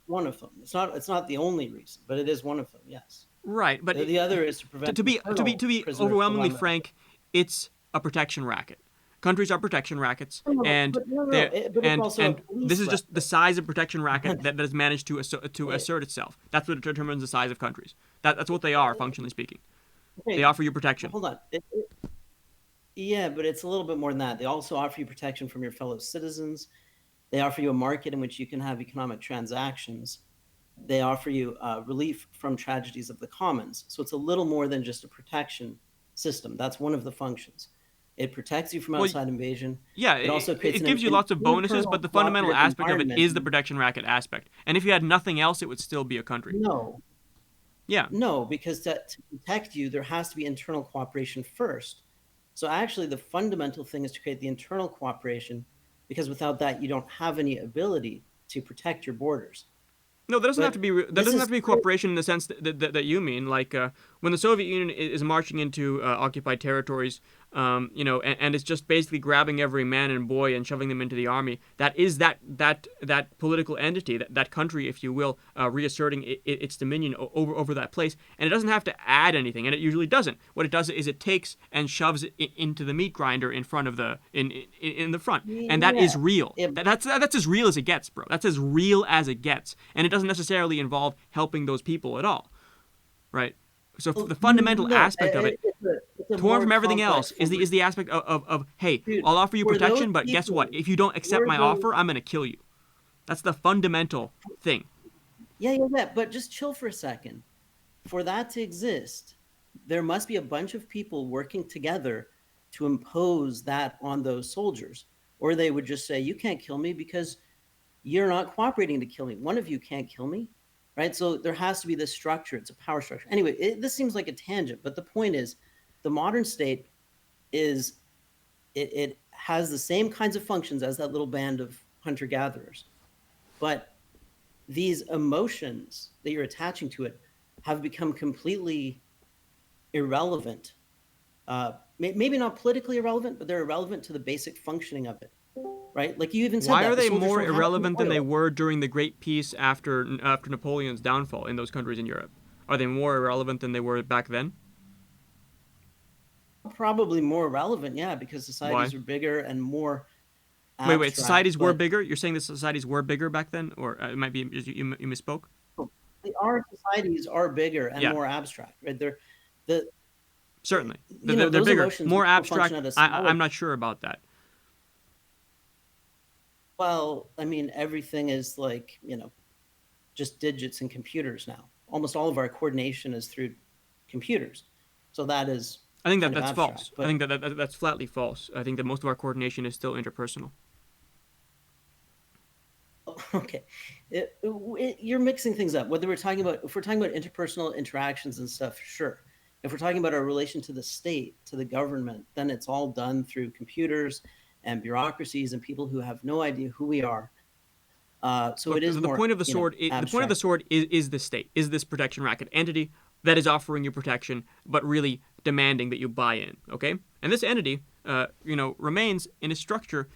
one of them. It's not the only reason, but it is one of them. Yes. Right, but the other is to prevent. To be overwhelmingly frank, it's a protection racket. Countries are protection rackets, and this is just the size of protection racket that has managed to assert itself. That's what determines the size of countries. That's what they are, functionally speaking. Okay. They offer you protection. Hold on. Yeah, but it's a little bit more than that. They also offer you protection from your fellow citizens. They offer you a market in which you can have economic transactions. They offer you relief from tragedies of the commons. So it's a little more than just a protection system. That's one of the functions. It protects you from outside invasion. Yeah, it also creates it gives you lots of bonuses, but the fundamental aspect of it is the protection racket aspect. And if you had nothing else, it would still be a country. No. Yeah. No, because to protect you, there has to be internal cooperation first. So actually, the fundamental thing is to create the internal cooperation, because without that, you don't have any ability to protect your borders. No, that doesn't have to be. That doesn't have to be cooperation in the sense that you mean. Like when the Soviet Union is marching into occupied territories, and it's just basically grabbing every man and boy and shoving them into the army, that is that political entity, that country, if you will, reasserting its dominion over that place. And it doesn't have to add anything, and it usually doesn't. What it does is it takes and shoves it into the meat grinder in front of in the front, and that is real. That's as real as it gets, bro. That's as real as it gets, and it doesn't necessarily involve helping those people at all, right? So the fundamental aspect of it, torn from everything else, is the aspect of hey, Dude, I'll offer you for protection, those but guess what? people- If you don't accept for my those- offer, I'm gonna kill you. That's the fundamental thing. Yeah, but just chill for a second. For that to exist, there must be a bunch of people working together to impose that on those soldiers, or they would just say, "You can't kill me because you're not cooperating to kill me. One of you can't kill me." Right? So there has to be this structure. It's a power structure. Anyway, this seems like a tangent, but the point is, the modern state is it has the same kinds of functions as that little band of hunter-gatherers, but these emotions that you're attaching to it have become completely irrelevant. Maybe not politically irrelevant, but they're irrelevant to the basic functioning of it. Right? Like you even said, Why that are the they soldiers more don't have irrelevant than they oil. were during the Great Peace after Napoleon's downfall in those countries in Europe? Are they more irrelevant than they were back then? Probably more relevant, yeah, because societies Why? are bigger and more Wait, abstract. societies were but bigger? You're saying the societies were bigger back then? Or it might be you misspoke? our societies are bigger and Yeah. more abstract, right? They're the Certainly. you know, They're those bigger. emotions More don't function abstract, at a smaller. I'm not sure about that. Well, I mean, everything is like, just digits and computers now. Almost all of our coordination is through computers. So that is I think kind of that's abstract, false. but- I think that's flatly false. I think that most of our coordination is still interpersonal. Okay, you're mixing things up. Whether if we're talking about interpersonal interactions and stuff, sure. If we're talking about our relation to the state, to the government, then it's all done through computers and bureaucracies and people who have no idea who we are. So Look, it is the more, point of the sword. The point of the abstract. sword is the state. Is this protection racket entity that is offering you protection, but really demanding that you buy in? Okay, and this entity, remains in a structure.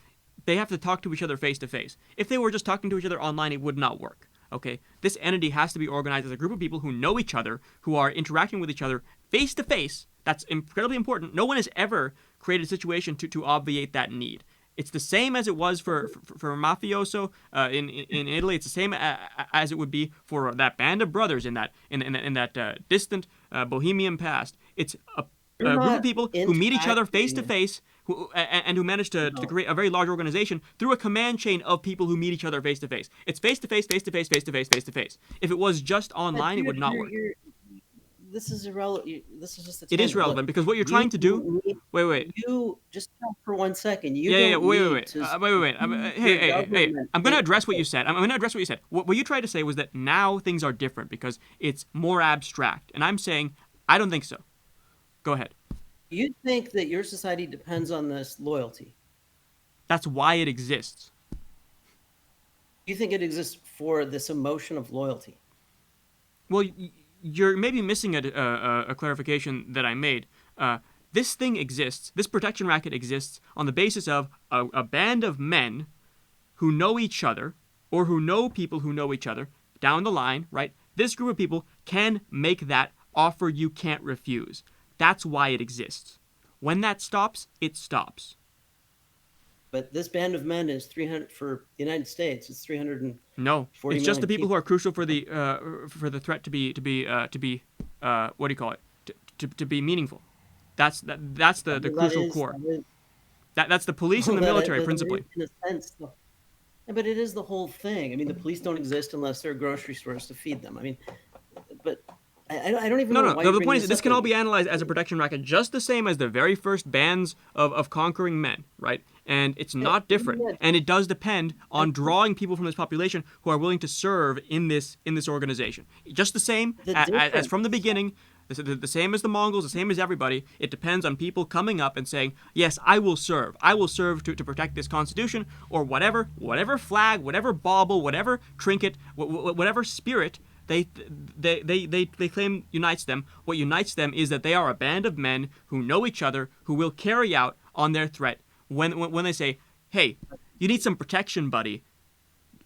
They have to talk to each other face to face. If they were just talking to each other online, it would not work. Okay, this entity has to be organized as a group of people who know each other, who are interacting with each other face to face. That's incredibly important. No one has ever created a situation to obviate that need. It's the same as it was for mafioso in Italy. It's the same as it would be for that band of brothers in that distant Bohemian past. It's a group of people who meet each other face to face, and who manage to create a very large organization through a command chain of people who meet each other face to face. It's face to face, face to face, face to face, face to face. If it was just online, it would not work. This is irrelevant. This is just a It is tangent. relevant Look, because what you're trying to do. Wait. You just stop for 1 second. You Yeah. don't Wait. need to Wait. Hey. government I'm going to address what you said. What you tried to say was that now things are different because it's more abstract, and I'm saying I don't think so. Go ahead. You think that your society depends on this loyalty. That's why it exists. You think it exists for this emotion of loyalty. Well, you're maybe missing a clarification that I made. This thing exists. This protection racket exists on the basis of a band of men who know each other, or who know people who know each other down the line, right? This group of people can make that offer you can't refuse. That's why it exists. When that stops, it stops. But this band of men is 300 for the United States. It's 340 No, it's just the people who million are crucial for the threat to be what do you call it? To be meaningful. That's the crucial core. That's the police and the military principally. In a sense, but it is the whole thing. I mean, the police don't exist unless there are grocery stores to feed them. I mean, but I don't even know. No. Why The you're point is, bringing this up can all right be analyzed as a protection racket, just the same as the very first bands of conquering men, right? And it's not different, and it does depend on drawing people from this population who are willing to serve in this organization. Just the same as from the beginning. The same as the Mongols, the same as everybody. It depends on people coming up and saying, yes, I will serve. I will serve to protect this constitution, or whatever flag, whatever bauble, whatever trinket, whatever spirit they claim unites them. What unites them is that they are a band of men who know each other, who will carry out on their threat when they say, "Hey, you need some protection, buddy,"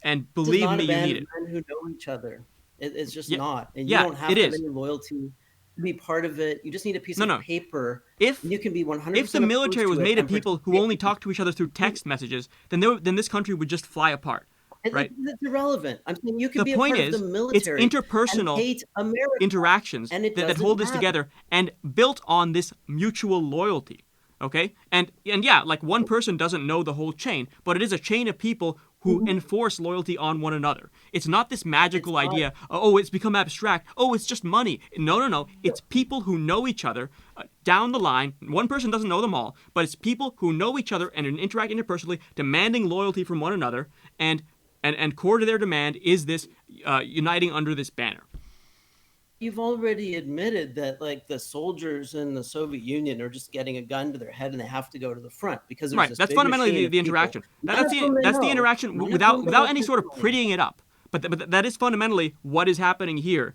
and This is believe not me, a you band need of it. men who know each other. It's just Yeah, not. And you yeah, don't have it to have is. any loyalty to be part of it. You just need a piece No, of no. paper. If And you can be if 100% the military opposed was to it made of and people who only participate. talk to each other through text messages, then this country would just fly apart, right? It's irrelevant. I'm saying you can The be a point part of the is, it's military and interpersonal hate America, interactions and it that doesn't hold this matter. together and built on this mutual loyalty. Okay, and yeah, like one person doesn't know the whole chain, but it is a chain of people who enforce loyalty on one another. It's not this magical idea. Oh, it's become abstract. Oh, it's just money. No, no, no. It's people who know each other down the line. One person doesn't know them all, but it's people who know each other and interact interpersonally, demanding loyalty from one another, and core to their demand is this uniting under this banner. You've already admitted that like the soldiers in the Soviet Union are just getting a gun to their head and they have to go to the front because there's Right. this That's big fundamentally machine the of people. interaction. None of whom they That's the know. interaction None of without whom they know any sort of personally. prettying it up. But that is fundamentally what is happening here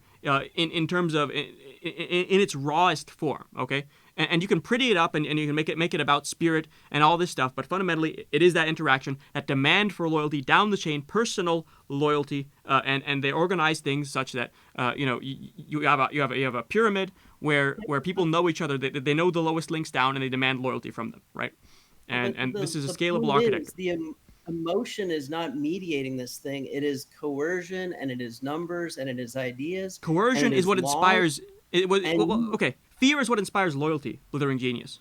in terms of in its rawest form. Okay, and you can pretty it up and you can make it about spirit and all this stuff. But fundamentally, it is that interaction, that demand for loyalty down the chain, personal loyalty, and they organize things such that you have a pyramid where people know each other. They know the lowest links down and they demand loyalty from them. Right, and this is a scalable point architecture. Is the emotion is not mediating this thing. It is coercion, and it is numbers, and it is ideas. Coercion is what laws, inspires. and Okay, fear is what inspires loyalty. Blithering genius.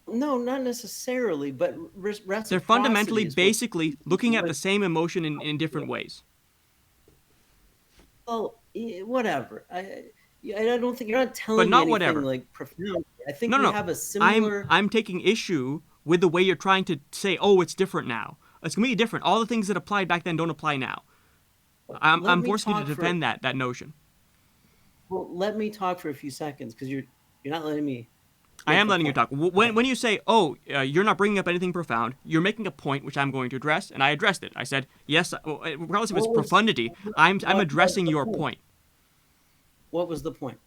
no, not necessarily, but They're fundamentally, reciprocity is what- basically looking at the same emotion in different ways. Well, whatever. I don't think you're not telling But me not anything whatever. like profound. I think No, we no. have a similar. I'm taking issue with the way you're trying to say, oh, it's different now. It's completely different. All the things that applied back then don't apply now. I'm Let me forcing you to talk for- defend that notion. Well, let me talk for a few seconds because you're not letting me. I make am the letting you point. talk. When you say, oh, you're not bringing up anything profound, you're making a point which I'm going to address, and I addressed it. I said, yes, regardless of its What was- profundity, I'm what was addressing the your point? point. What was the point?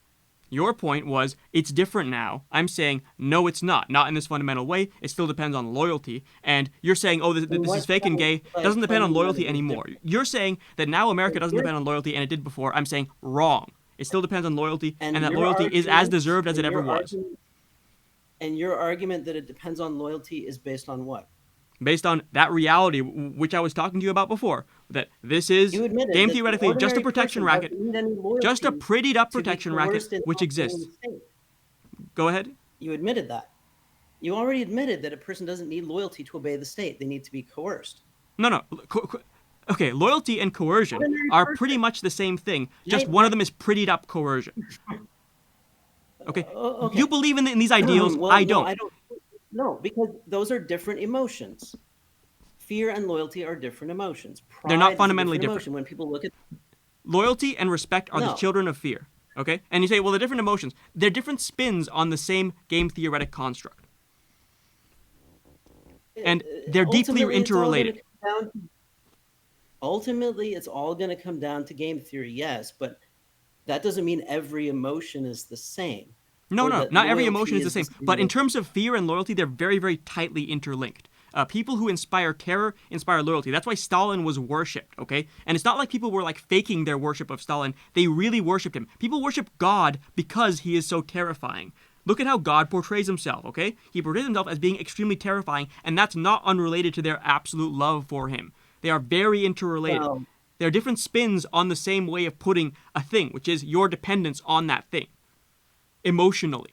Your point was, it's different now. I'm saying, no, it's not. Not in this fundamental way. It still depends on loyalty. And you're saying, oh, this is fake and gay. Doesn't depend on loyalty anymore. You're saying that now America doesn't depend on loyalty, and it did before. I'm saying, wrong. It still depends on loyalty, and that your loyalty is as argument- deserved as it and ever your was. And your argument that it depends on loyalty is based on what? Based on that reality, which I was talking to you about before, that this is, You admitted game that the theoretically, just a ordinary protection person racket. doesn't need any loyalty Just a prettied up to be protection racket, coerced into which obeying exists. the state. Go ahead. You admitted that. You already admitted that a person doesn't need loyalty to obey the state. They need to be coerced. No. Okay, loyalty and coercion Ordinary are person. pretty much the same thing. Just Right, one of them is prettied up coercion. Okay. Okay. You believe in these ideals. Well, I no, don't. I don't. No, because those are different emotions. Fear and loyalty are different emotions. Pride They're not is a fundamentally different. emotion. When people look at Loyalty and respect are the No. children of fear. Okay? And you say, well, they're different emotions. They're different spins on the same game theoretic construct. And they're deeply ultimately, it's all gonna interrelated. come down to- Ultimately, it's all going to come down to game theory, yes, but that doesn't mean every emotion is the same. No, or no, that not every loyalty emotion is the same. But in terms of fear and loyalty, they're very, very tightly interlinked. People who inspire terror inspire loyalty. That's why Stalin was worshipped, okay? And it's not like people were like faking their worship of Stalin. They really worshipped him. People worship God because he is so terrifying. Look at how God portrays himself, okay? He portrays himself as being extremely terrifying, and that's not unrelated to their absolute love for him. They are very interrelated. Well- There are different spins on the same way of putting a thing, which is your dependence on that thing, emotionally.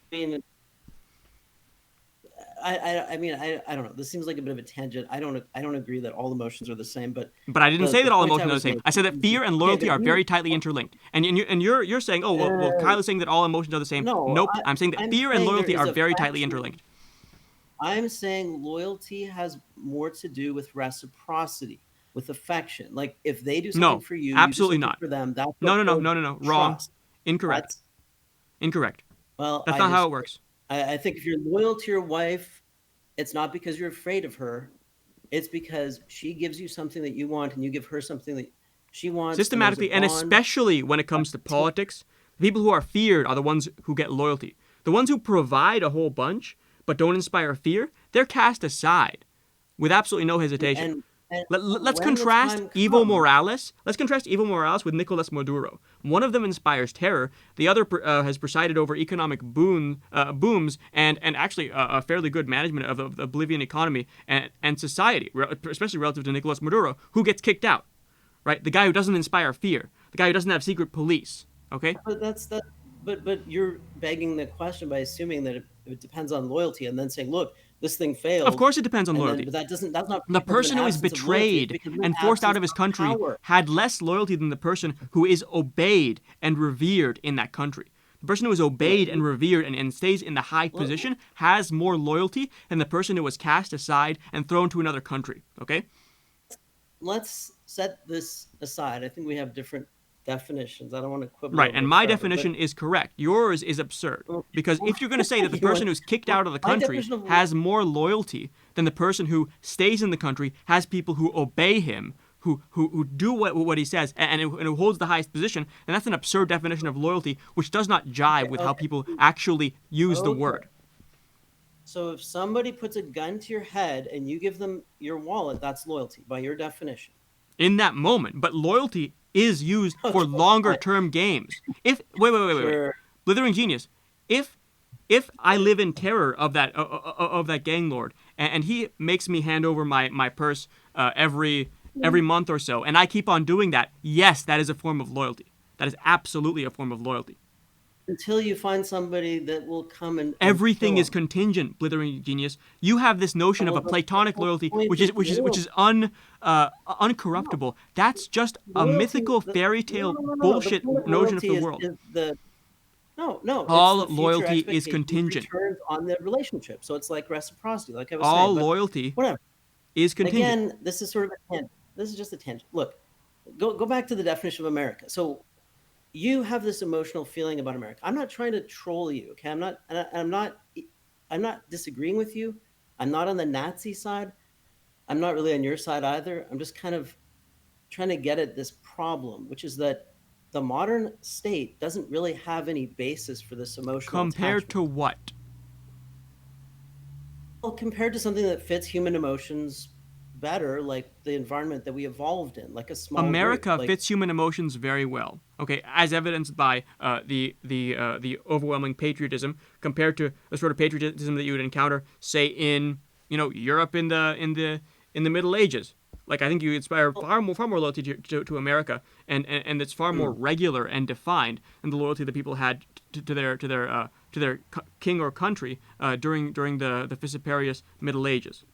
I mean, I don't know. This seems like a bit of a tangent. I don't agree that all emotions are the same, but I didn't say that all emotions are the same. making- I said that fear and loyalty are very tightly interlinked. And you're saying, oh, well, Kyle is saying that all emotions are the same. No, Nope. I'm saying that I'm fear and saying loyalty there is are a very tightly factual- interlinked. I'm saying loyalty has more to do with reciprocity, with affection. Like if they do something No, for you, absolutely you do something not. for them. That's No, what no. builds Wrong. trust. Incorrect. That's- Incorrect. Well, That's not how it works. I think if you're loyal to your wife, it's not because you're afraid of her. It's because she gives you something that you want, and you give her something that She wants systematically, and especially when it comes to politics, the people who are feared are the ones who get loyalty. The ones who provide a whole bunch but don't inspire fear, they're cast aside with absolutely no hesitation. Let's contrast Evo Morales. Let's contrast Evo Morales with Nicolas Maduro. One of them inspires terror. The other has presided over economic booms and actually a fairly good management of the Bolivian economy and society, especially relative to Nicolas Maduro, who gets kicked out. Right, the guy who doesn't inspire fear, the guy who doesn't have secret police. Okay. But you're begging the question by assuming that it depends on loyalty, and then saying, look, this thing failed. Of course, it depends on loyalty. But that's not the person who is betrayed and forced out of his country had less loyalty than the person who is obeyed and revered in that country. The person who is obeyed and revered and stays in the high position has more loyalty than the person who was cast aside and thrown to another country. Okay? Let's set this aside. I think we have different definitions. I don't want to quibble. Right, and my definition is correct. Yours is absurd. Because if you're going to say that the person who's kicked out of the country has more loyalty than the person who stays in the country, has people who obey him, who do what he says, and who holds the highest position, then that's an absurd definition of loyalty, which does not jive with how people actually use the word. So if somebody puts a gun to your head and you give them your wallet, that's loyalty by your definition. In that moment, but loyalty is used for longer term games. If wait. Blithering Genius. If I live in terror of that gang lord and he makes me hand over my purse every month or so, and I keep on doing that, yes, that is a form of loyalty. That is absolutely a form of loyalty. Until you find somebody that will come and everything is contingent, Blithering Genius. You have this notion of a platonic loyalty, which is uncorruptible. That's just a mythical fairy tale bullshit notion of the world. No. All loyalty is contingent on the relationship, so it's like reciprocity, like I was saying. All loyalty, whatever, is contingent. Again, this is sort of a tangent. This is just a tangent. Look, go back to the definition of America. So. You have this emotional feeling about America. I'm not trying to troll you, okay? I'm not disagreeing with you. I'm not on the Nazi side. I'm not really on your side either. I'm just kind of trying to get at this problem, which is that the modern state doesn't really have any basis for this emotional Compared attachment. To what? Well, compared to something that fits human emotions better, like the environment that we evolved in, like a small America group, fits human emotions very well. Okay, as evidenced by the overwhelming patriotism compared to the sort of patriotism that you would encounter, say, in Europe in the Middle Ages. Like, I think you inspire far more loyalty to America, and it's far more regular and defined than the loyalty that people had to their king or country during the Fissiparous Middle Ages.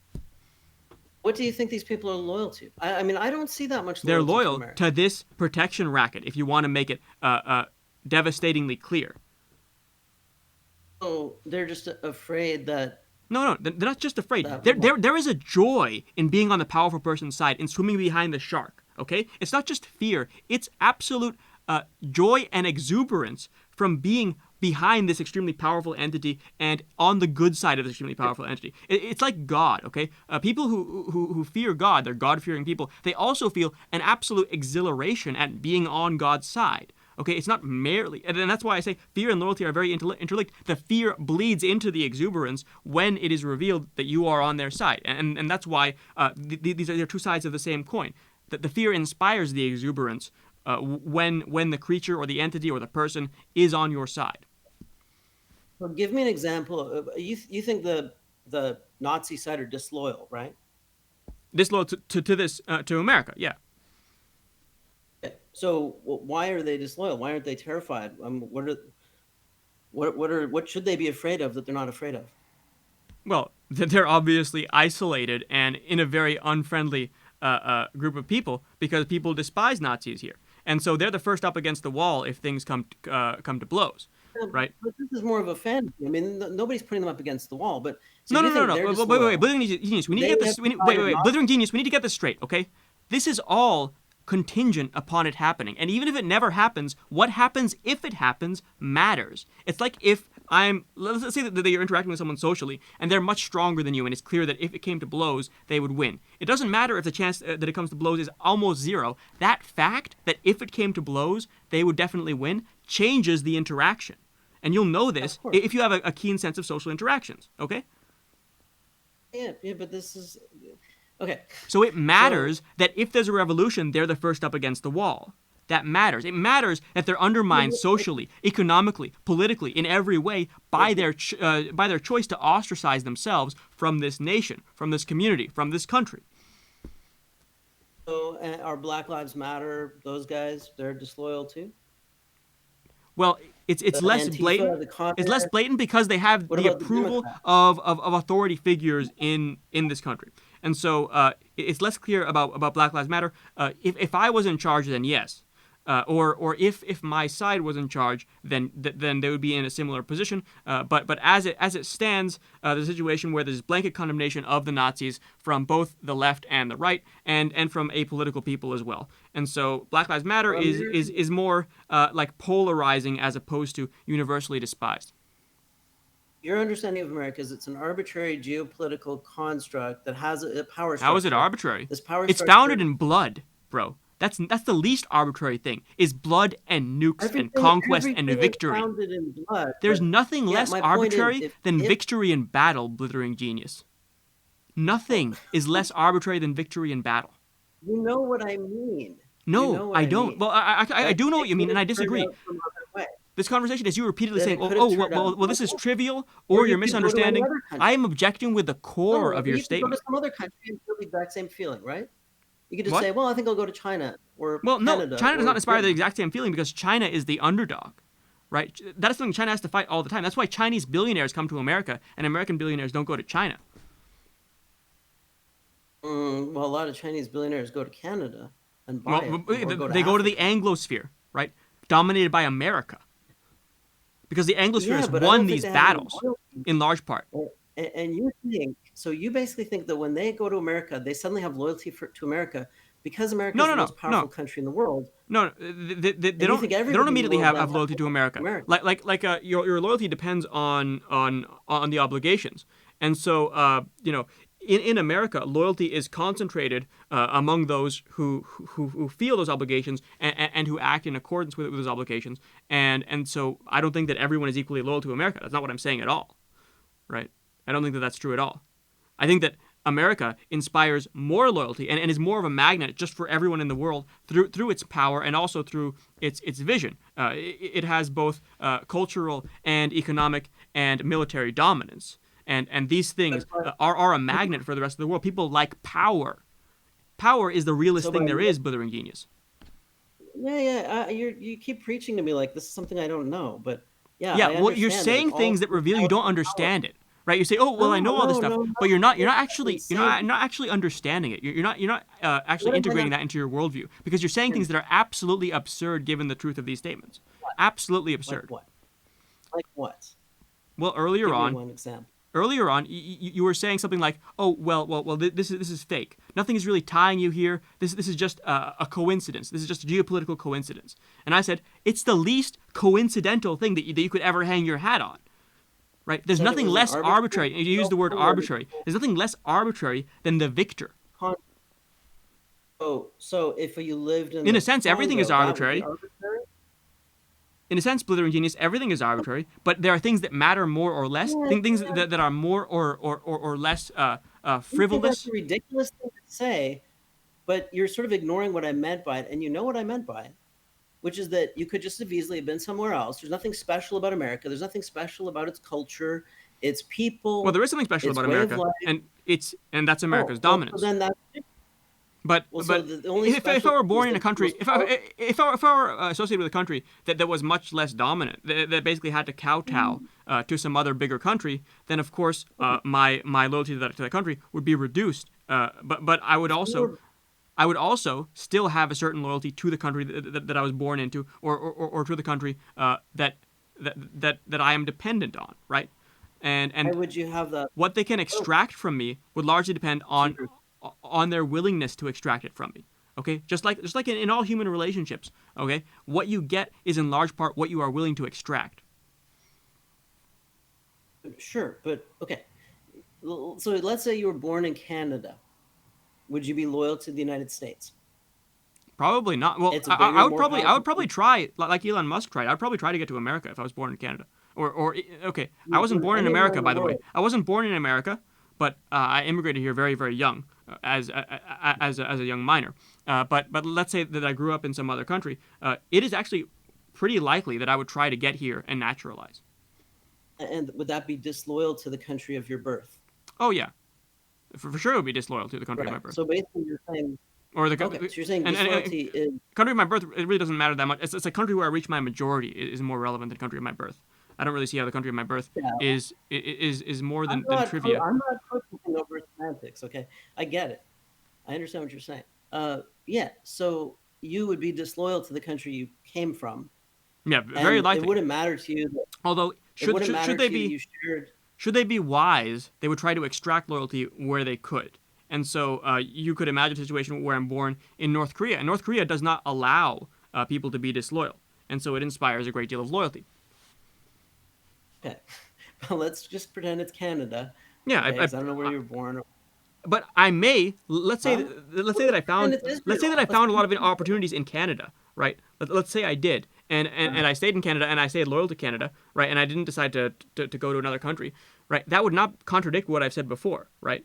What do you think these people are loyal to? I mean, I don't see that much loyalty. They're loyal to this protection racket, if you want to make it devastatingly clear. Oh, they're just afraid that... No, they're not just afraid. There is a joy in being on the powerful person's side, in swimming behind the shark, okay? It's not just fear. It's absolute joy and exuberance from being behind this extremely powerful entity and on the good side of this extremely powerful entity. It's like God, okay? People who fear God, they're God-fearing people, they also feel an absolute exhilaration at being on God's side. Okay, it's not merely, and that's why I say fear and loyalty are very interlinked. The fear bleeds into the exuberance when it is revealed that you are on their side, and that's why these are two sides of the same coin. That the fear inspires the exuberance when the creature or the entity or the person is on your side. Well, give me an example. You think the Nazi side are disloyal, right? Disloyal to America, yeah. So why are they disloyal? Why aren't they terrified? What should they be afraid of that they're not afraid of? Well, they're obviously isolated and in a very unfriendly group of people because people despise Nazis here, and so they're the first up against the wall if things come to blows, right? But this is more of a fantasy. I mean, nobody's putting them up against the wall, but no. Wait, Blithering Genius. We need to get this. Blithering Genius. We need to get this straight, okay? This is all contingent upon it happening, and even if it never happens, what happens if it happens matters. It's like if let's say that you're interacting with someone socially, and they're much stronger than you, and it's clear that if it came to blows, they would win. It doesn't matter if the chance that it comes to blows is almost zero. That fact that if it came to blows, they would definitely win changes the interaction. And you'll know this if you have a keen sense of social interactions, okay? Yeah, but this is... Okay. So it matters that if there's a revolution, they're the first up against the wall. That matters. It matters that they're undermined socially, economically, politically, in every way by their choice to ostracize themselves from this nation, from this community, from this country. So are Black Lives Matter, those guys, they're disloyal too? Well, it's less Antifa, blatant. It's less blatant because they have the approval of authority figures in this country, and so it's less clear about Black Lives Matter. If I was in charge, then yes. Or if my side was in charge, then they would be in a similar position. But as it stands, there's a situation where there's blanket condemnation of the Nazis from both the left and the right, and from apolitical people as well. And so Black Lives Matter is more like polarizing as opposed to universally despised. Your understanding of America is it's an arbitrary geopolitical construct that has a power structure. How is it arbitrary? This power it's founded in blood, bro. That's the least arbitrary thing, is blood and nukes and conquest and victory. In blood, there's nothing less arbitrary than victory in battle, Blithering Genius. Nothing is less arbitrary than victory in battle. You know what I mean. No, I don't. Mean. Well, I do know what you mean, and I disagree. This conversation is you repeatedly saying, well, this is trivial, or you're misunderstanding. I am objecting with the core of your statement. You can go to some other country and feel the exact same feeling, right? You could just say, well, I think I'll go to China or Canada. No, China does not inspire the exact same feeling because China is the underdog, right? That is something China has to fight all the time. That's why Chinese billionaires come to America and American billionaires don't go to China. Well, a lot of Chinese billionaires go to Canada and buy it. They go to the Anglosphere, right? Dominated by America. Because the Anglosphere has won these battles in large part. And you think, so you basically think that when they go to America, they suddenly have loyalty to America because America is the most powerful country in the world. No, they don't immediately have loyalty to America. Like your loyalty depends on the obligations. And so, in America, loyalty is concentrated among those who feel those obligations and who act in accordance with those obligations. And so I don't think that everyone is equally loyal to America. That's not what I'm saying at all, right? I don't think that that's true at all. I think that America inspires more loyalty and is more of a magnet just for everyone in the world through its power and also through its vision. It has both cultural and economic and military dominance. And these things are a magnet for the rest of the world. People like power. Power is the realest thing there is, Blithering Genius. Yeah. You keep preaching to me like this is something I don't know, but yeah. Yeah, well, you're saying things that reveal you don't understand it. Right, you say, "Oh, well, I know all this stuff," but you're not actually understanding it. You're not actually integrating that into your worldview because you're saying things that are absolutely absurd given the truth of these statements. Absolutely absurd. Like what? Well, earlier on, one example. Earlier on, you were saying something like, "Oh, well, this is fake. Nothing is really tying you here. This is just a coincidence. This is just a geopolitical coincidence." And I said, "It's the least coincidental thing that you could ever hang your hat on." Right? There's nothing less arbitrary. You use the word arbitrary. There's nothing less arbitrary than the victor. Oh, so if you lived in a sense, everything is arbitrary. In a sense, Blithering Genius, everything is arbitrary. But there are things that matter more or less. Things that are more or less frivolous. That's a ridiculous thing to say, but you're sort of ignoring what I meant by it, and you know what I meant by it. Which is that you could just have easily been somewhere else. There's nothing special about America. There's nothing special about its culture, its people. Well, there is something special about America, and that's America's dominance. So then that's But if I were born in a country, if I were associated with a country that was much less dominant, that basically had to kowtow to some other bigger country, then of course my loyalty to that country would be reduced. But I would also still have a certain loyalty to the country that I was born into, or to the country that I am dependent on, right? And why would you have that? What they can extract from me would largely depend on their willingness to extract it from me. Okay, just like in all human relationships. Okay, what you get is in large part what you are willing to extract. Sure, but okay. So let's say you were born in Canada. Would you be loyal to the United States? Probably not. Well, It's a bigger, more I powerful would probably try like Elon Musk tried. I'd probably try to get to America if I was born in Canada. Okay, I wasn't born in anywhere America, in the by the way. world. I wasn't born in America, but I immigrated here very, very young, as a young minor. But let's say that I grew up in some other country. It is actually pretty likely that I would try to get here and naturalize. And would that be disloyal to the country of your birth? Oh yeah, for sure, it would be disloyal to the country of my Right. birth. So basically, you're saying Or the okay. So you're saying and disloyalty is country of my birth, it really doesn't matter that much. It's a country where I reach my majority is more relevant than country of my birth. I don't really see how the country of my birth yeah. is more I'm than not. trivia. I'm not focusing over semantics. Okay, I get it. I understand what you're saying. Yeah. So you would be disloyal to the country you came from, Yeah, very and it likely. wouldn't matter to you. Although It wouldn't matter should they to you. be You shared. should they be wise, they would try to extract loyalty where they could. And so you could imagine a situation where I'm born in North Korea. And North Korea does not allow people to be disloyal. And so it inspires a great deal of loyalty. Okay. Well, let's just pretend it's Canada. Yeah, Okay, 'cause I don't know where you were born. but I may let's say Huh? let's say that I found Pretend it's let's say that Israel. I found a lot of Let's opportunities in Canada, right? Let's say I did, and I stayed in Canada and I stayed loyal to Canada, right? And I didn't decide to go to another country, right? That would not contradict what I've said before, right?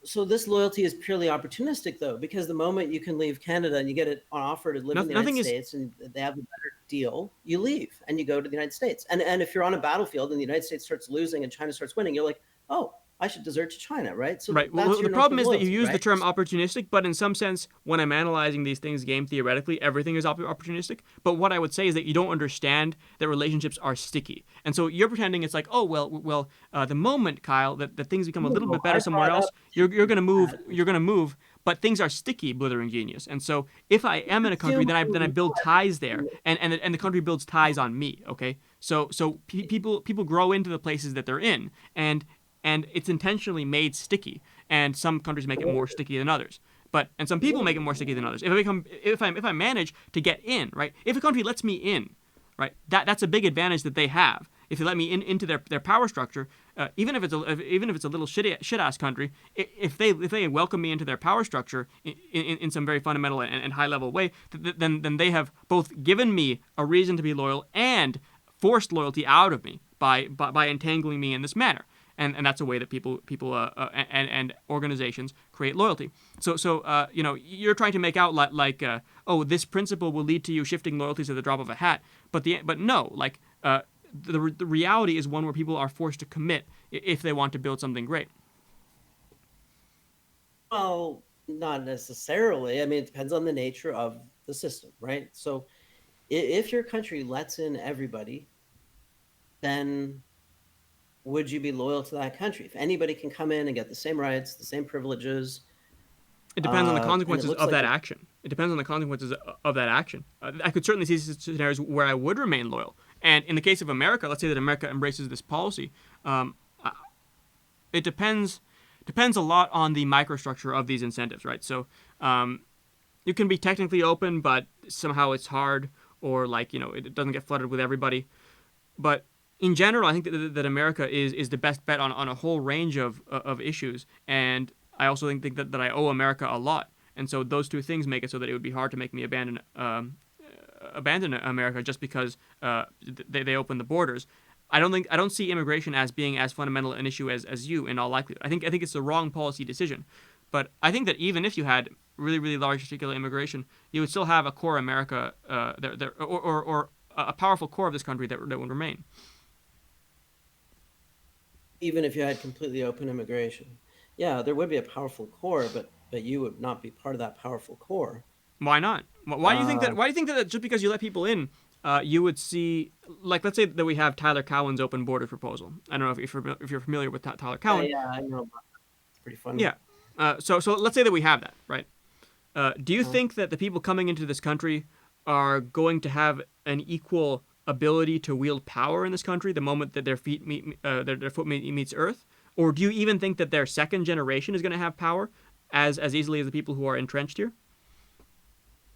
So this loyalty is purely opportunistic, though, because the moment you can leave Canada and you get an offer to live in the Nothing United is States and they have a better deal, you leave and you go to the United States. And if you're on a battlefield and the United States starts losing and China starts winning, you're like, oh, I should desert to China, right? So right. that's Well, your the problem notion of is that you loyalty, use the right? term opportunistic, but in some sense, when I'm analyzing these things game theoretically, everything is opportunistic. But what I would say is that you don't understand that relationships are sticky, and so you're pretending it's like, oh the moment, Kyle, that things become a little bit better I somewhere brought else, up you're gonna move, that. but things are sticky, blithering genius. And so if I am in a country, Assume then I build ties there, and the country builds ties on me. Okay, so people grow into the places that they're in, and it's intentionally made sticky. And some countries make it more sticky than others. And some people make it more sticky than others. If I manage to get in, right? If a country lets me in, right? That's a big advantage that they have. If they let me into their power structure, even if it's a little shit ass country, if they welcome me into their power structure in some very fundamental and high level way, then they have both given me a reason to be loyal and forced loyalty out of me by entangling me in this manner. And that's a way that people and organizations create loyalty. So you're trying to make out like this principle will lead to you shifting loyalties at the drop of a hat, but no, like the reality is one where people are forced to commit if they want to build something great. Well, not necessarily. I mean, it depends on the nature of the system, right? So if your country lets in everybody, then would you be loyal to that country? If anybody can come in and get the same rights, the same privileges, It depends on the and it consequences looks of like that action. It depends on the consequences of that action. I could certainly see scenarios where I would remain loyal. And in the case of America, let's say that America embraces this policy. It depends a lot on the microstructure of these incentives, right? So you can be technically open, but somehow it's hard, or it doesn't get flooded with everybody. But in general, I think that America is the best bet on a whole range of issues, and I also think that I owe America a lot, and so those two things make it so that it would be hard to make me abandon America just because they open the borders. I don't see immigration as being as fundamental an issue as you in all likelihood. I think it's the wrong policy decision, but I think that even if you had really really large particular immigration, you would still have a core America or a powerful core of this country that would remain. even if you had completely open immigration. Yeah, there would be a powerful core, but you would not be part of that powerful core. Why not? Why do you think that? Why do you think that just because you let people in, you would see, like, let's say that we have Tyler Cowen's open border proposal. I don't know if you're familiar with Tyler Cowen. Yeah, I know. It's pretty funny. Yeah. So let's say that we have that, right? Do you think that the people coming into this country are going to have an equal ability to wield power in this country the moment that their foot meets earth? Or do you even think that their second generation is going to have power as easily as the people who are entrenched here?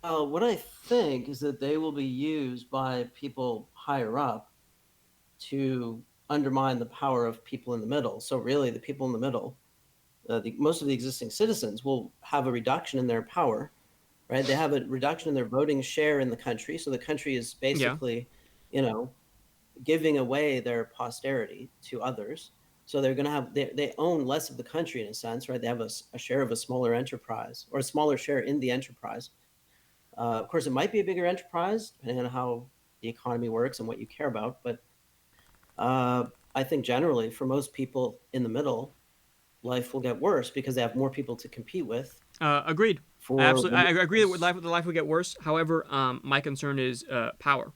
What I think is that they will be used by people higher up to undermine the power of people in the middle. So really, the people in the middle, most of the existing citizens will have a reduction in their power, right? They have a reduction in their voting share in the country. So the country is Yeah. basically, giving away their posterity to others. So they're going to have, they own less of the country in a sense, right? They have a share of a smaller enterprise, or a smaller share in the enterprise. Of course, it might be a bigger enterprise depending on how the economy works and what you care about. But I think generally, for most people in the middle, life will get worse because they have more people to compete with. Agreed. For I agree that the life will get worse. However, my concern is power,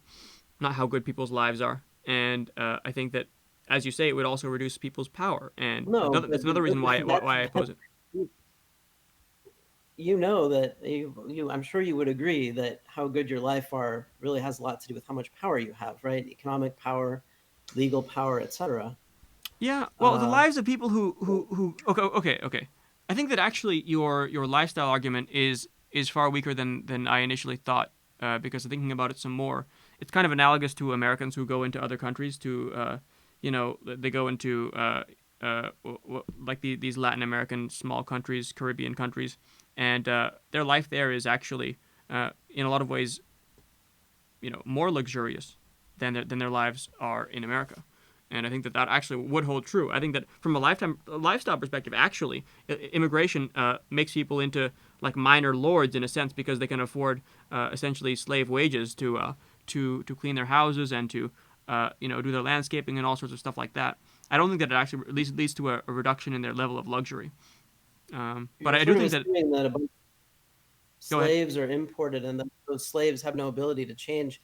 not how good people's lives are. And I think that, as you say, it would also reduce people's power. And no, that's another reason why I oppose it. That I'm sure you would agree that how good your life are really has a lot to do with how much power you have, right? Economic power, legal power, etc. Yeah, well, the lives of people who okay. I think that actually your lifestyle argument is far weaker than I initially thought. Because thinking about it some more, it's kind of analogous to Americans who go into other countries to, they go into like these Latin American small countries, Caribbean countries, and their life there is actually, in a lot of ways, more luxurious than their lives are in America. And I think that actually would hold true. I think that from a lifestyle perspective, actually, immigration makes people into like minor lords in a sense because they can afford essentially slave wages to clean their houses and to do their landscaping and all sorts of stuff like that. I don't think that it actually leads to a reduction in their level of luxury. But I do think that a bunch of slaves are imported, and those slaves have no ability to change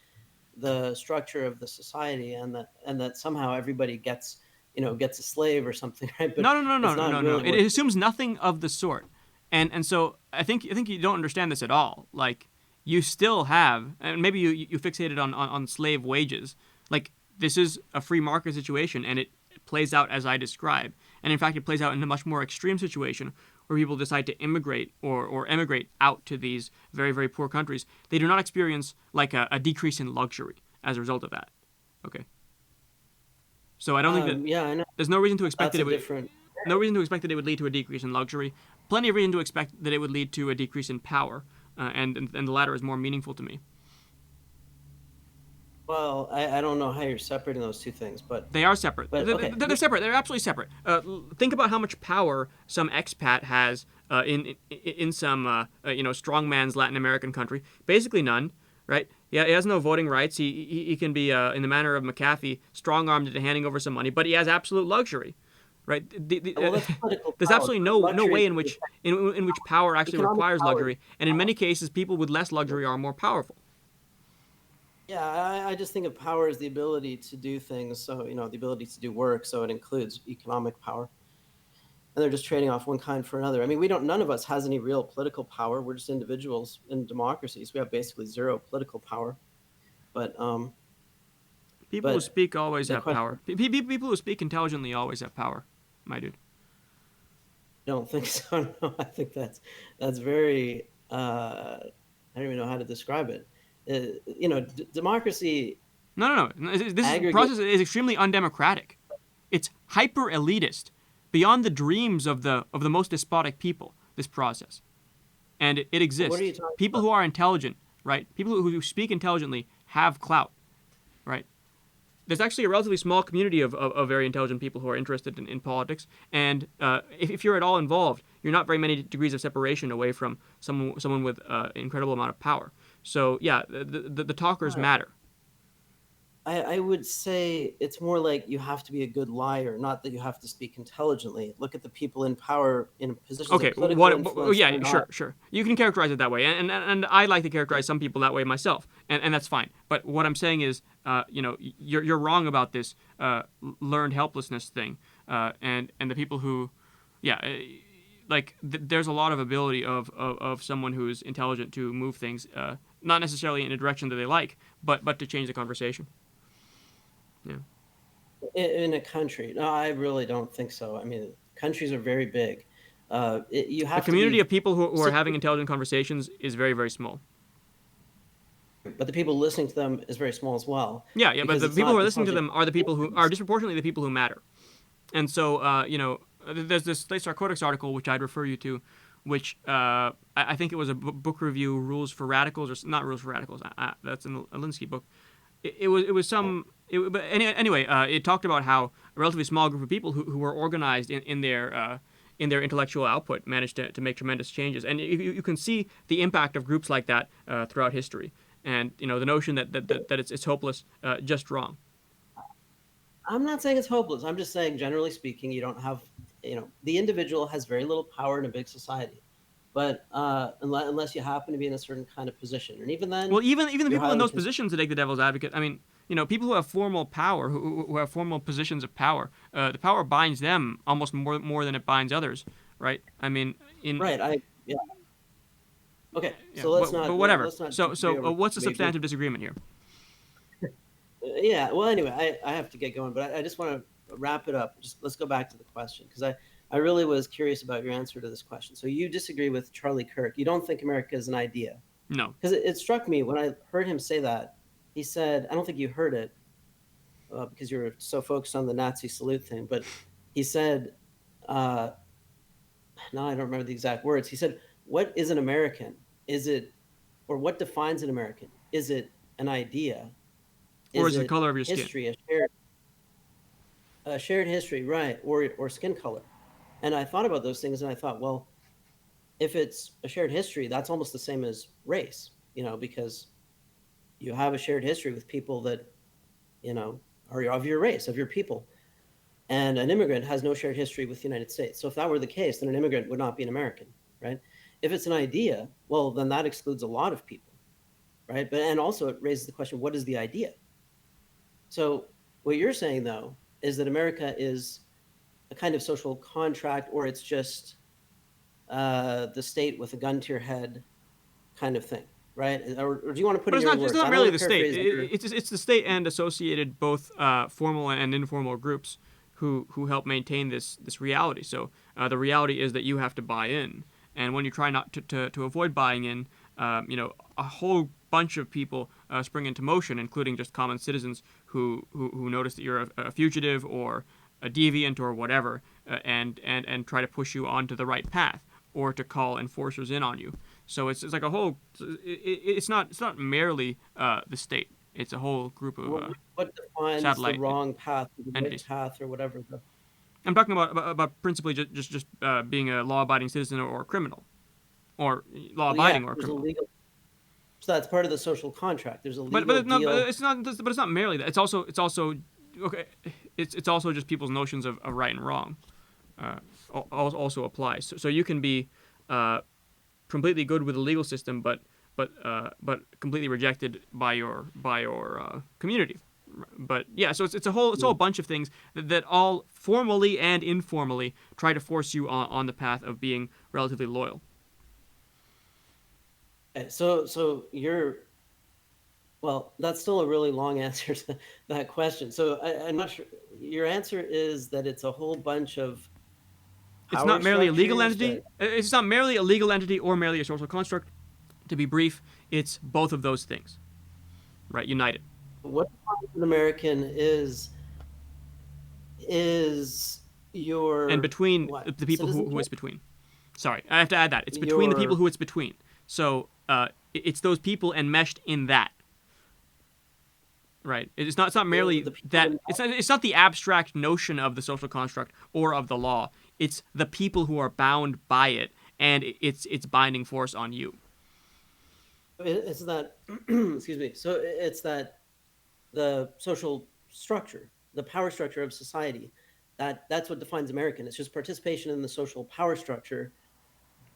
the structure of the society, and that somehow everybody gets a slave or something, right? But no. It assumes nothing of the sort, and so I think you don't understand this at all. Like you still have, and maybe you fixated on slave wages. Like this is a free market situation, and it plays out as I described. And in fact, it plays out in a much more extreme situation where people decide to immigrate or emigrate out to these very, very poor countries. They do not experience like a decrease in luxury as a result of that. Okay. So I don't think that I know. There's no reason to expect That's that no reason to expect that it would lead to a decrease in luxury. Plenty of reason to expect that it would lead to a decrease in power, and the latter is more meaningful to me. Well, I don't know how you're separating those two things, but they are separate. Okay. They're separate. They're absolutely separate. Think about how much power some expat has in some strongman's Latin American country. Basically none, right? Yeah, he has no voting rights. He can be in the manner of McAfee, strong-armed into handing over some money, but he has absolute luxury, right? There's absolutely no way in which power actually requires luxury, and in many cases, people with less luxury are more powerful. Yeah, I just think of power as the ability to do things. So, the ability to do work. So it includes economic power. And they're just trading off one kind for another. I mean, none of us has any real political power. We're just individuals in democracies. We have basically zero political power. But people who speak always have power. People who speak intelligently always have power, my dude. I don't think so. No, I think that's very. I don't even know how to describe it. Democracy. No. This process is extremely undemocratic. It's hyper elitist, beyond the dreams of the most despotic people. This process, and it exists. What are you talking people about? Who are intelligent, right? People who speak intelligently have clout, right? There's actually a relatively small community of very intelligent people who are interested in politics, and if you're at all involved, you're not very many degrees of separation away from someone with an incredible amount of power. So yeah, the talkers matter. I would say it's more like you have to be a good liar, not that you have to speak intelligently. Look at the people in power in positions of political influence. Yeah, sure. You can characterize it that way, and I like to characterize some people that way myself, and that's fine. But what I'm saying is, you're wrong about this learned helplessness thing, and the people who, there's a lot of ability of someone who's intelligent to move things, not necessarily in a direction that they like, but to change the conversation. Yeah. In a country, no, I really don't think so. I mean, countries are very big. You have the community of people who are having intelligent conversations is very, very small. but the people listening to them is very small as well. Yeah, but because the it's people not who are listening to intelligent them are the people who are citizens. disproportionately the people who matter. And so, there's this Slater Codex article which I'd refer you to, which I think it was a book review, Rules for Radicals, or not Rules for Radicals. That's an Alinsky book. It was some. But anyway, it talked about how a relatively small group of people who were organized in their intellectual output managed to make tremendous changes, and you can see the impact of groups like that throughout history. And the notion that it's hopeless, just wrong. I'm not saying it's hopeless. I'm just saying, generally speaking, you don't have, the individual has very little power in a big society. But unless you happen to be in a certain kind of position, and even then, Well, even the you're people in highly those positions, to take the devil's advocate, I mean, people who have formal power, who have formal positions of power, the power binds them almost more than it binds others, right? I mean, right. Yeah. Okay, yeah, so let's but not whatever. let's not So disagree over what's the major. substantive disagreement here? Yeah. Well, anyway, I have to get going, but I just want to wrap it up. Just let's go back to the question, because I really was curious about your answer to this question. So you disagree with Charlie Kirk. You don't think America is an idea. No. Because it struck me when I heard him say that. He said, I don't think you heard it because you were so focused on the Nazi salute thing, but he said, now I don't remember the exact words. He said, what is an American? Is it, or what defines an American? Is it an idea? Or Is is it the it color of your skin? history, a shared history, right? Or skin color? And I thought about those things, and I thought, well, if it's a shared history, that's almost the same as race, because you have a shared history with people that, are of your race, of your people. And an immigrant has no shared history with the United States. So if that were the case, then an immigrant would not be an American, right? If it's an idea, well, then that excludes a lot of people, right? And also it raises the question, what is the idea? So what you're saying, though, is that America is a kind of social contract, or it's just the state with a gun to your head kind of thing, right? Or do you want to put But in it's your not. own It's words? not I don't merely want the to state. paraphrase It's the state and associated both formal and informal groups who help maintain this reality. So the reality is that you have to buy in, and when you try not to avoid buying in, a whole bunch of people spring into motion, including just common citizens who notice that you're a fugitive or a deviant or whatever, and try to push you onto the right path or to call enforcers in on you. So it's like a whole. It's not merely the state. It's a whole group of what defines the satellite wrong path, or the right entities. path, or whatever. I'm talking about principally just being a law-abiding citizen or a criminal, or Well, yeah, law-abiding or a there's a criminal. legal. So that's part of the social contract. There's a But legal no, deal. it's not. But it's not merely that. It's also okay. It's also just people's notions of right and wrong. Also applies. So you can be completely good with the legal system, but completely rejected by your community. But yeah, so it's a whole bunch of things that all formally and informally try to force you on the path of being relatively loyal. Okay, so you're, well, that's still a really long answer to that question. So I'm not sure. Your answer is that it's a whole bunch of It's power not merely a legal structures entity. It's not merely a legal entity or merely a social construct. To be brief, it's both of those things, right? United. what defines an American is your And between what the people who it's citizenship? between. Sorry, I have to add that. It's between the people Your who it's between. So it's those people enmeshed in that. Right. It's not merely the people that. in, It's not the abstract notion of the social construct or of the law. It's the people who are bound by it, and its binding force on you. it's that excuse me. So it's that the social structure, the power structure of society, that's what defines American. It's just participation in the social power structure,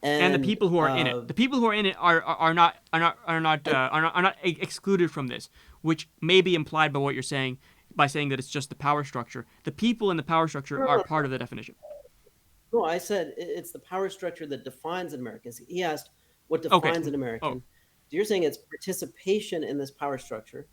And the and people who are in it. The people who are in it are not excluded from this, which may be implied by what you're saying by saying that it's just the power structure. The people in the power structure are part of the definition. no, I said it's the power structure that defines an American. He asked what Okay. defines an Oh, American. So you're saying it's participation in this power structure,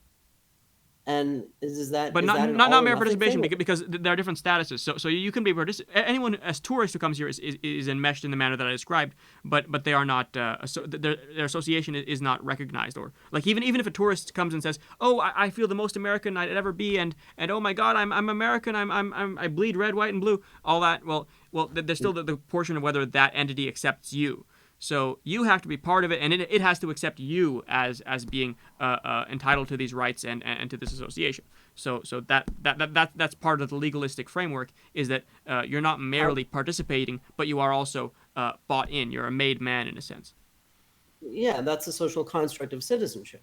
And is that But is not that an not all not or mere nothing participation thing? because there are different statuses. So you can be anyone as tourist who comes here is enmeshed in the manner that I described, but they are not their association is not recognized, or like even if a tourist comes and says, oh, I feel the most American I'd ever be, and oh my God, I'm American, I bleed red, white, and blue, all that. Well, there's still the portion of whether that entity accepts you. So you have to be part of it, and it has to accept you as being entitled to these rights and to this association. So that's part of the legalistic framework, is that you're not merely participating, but you are also bought in. You're a made man in a sense. Yeah, that's a social construct of citizenship.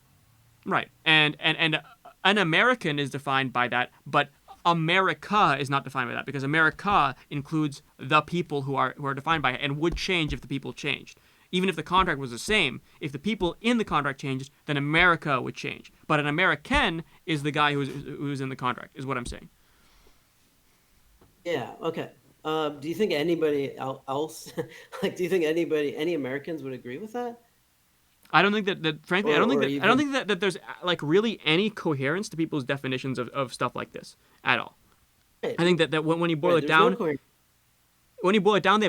Right. And an American is defined by that, but America is not defined by that, because America includes the people who are defined by it, and would change if the people changed. Even if the contract was the same, if the people in the contract changed, then America would change. But an American is the guy who's in the contract, is what I'm saying. Yeah. Okay. Do you think anybody else, like, do you think any Americans would agree with that? I don't think that frankly, Or I don't even think that there's like really any coherence to people's definitions of stuff like this at all. right, I think that when you boil right, it there's no down, coherence.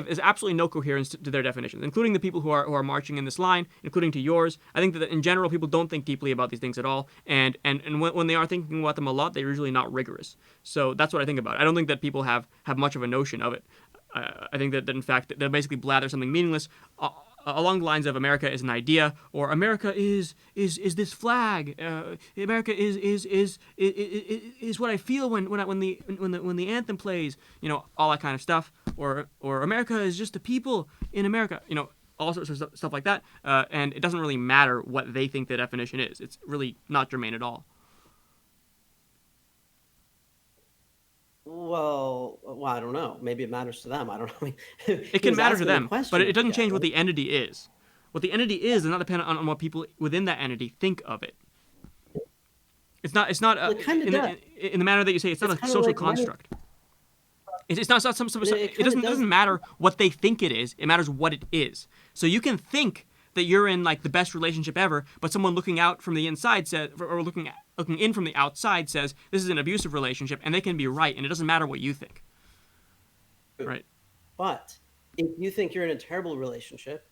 there's absolutely no coherence to their definitions, including the people who are marching in this line, including to yours. I think that in general, people don't think deeply about these things at all, and when they are thinking about them a lot, they're usually not rigorous. So that's what I think about it. I don't think that people have much of a notion of it. I think that in fact they basically blather something meaningless along the lines of America is an idea, or America is this flag. America is what I feel when the anthem plays. You know, all that kind of stuff. Or America is just the people in America. You know, all sorts of stuff like that. And it doesn't really matter what they think the definition is. It's really not germane at all. Well, I don't know. Maybe it matters to them. I don't know. I mean, It he can was matter to asking the them, but question it of doesn't the guy, change what right? the entity is. What the entity is not dependent on what people within that entity think of it. It's not Well, it kind of does. in the manner that you say. It's not It's a kind of social like construct. It's not some. it It kind of does. doesn't matter what they think it is. It matters what it is. So you can think that you're in like the best relationship ever, but someone looking out from the inside says, or looking in from the outside says, this is an abusive relationship, and they can be right, and it doesn't matter what you think. Right. But if you think you're in a terrible relationship,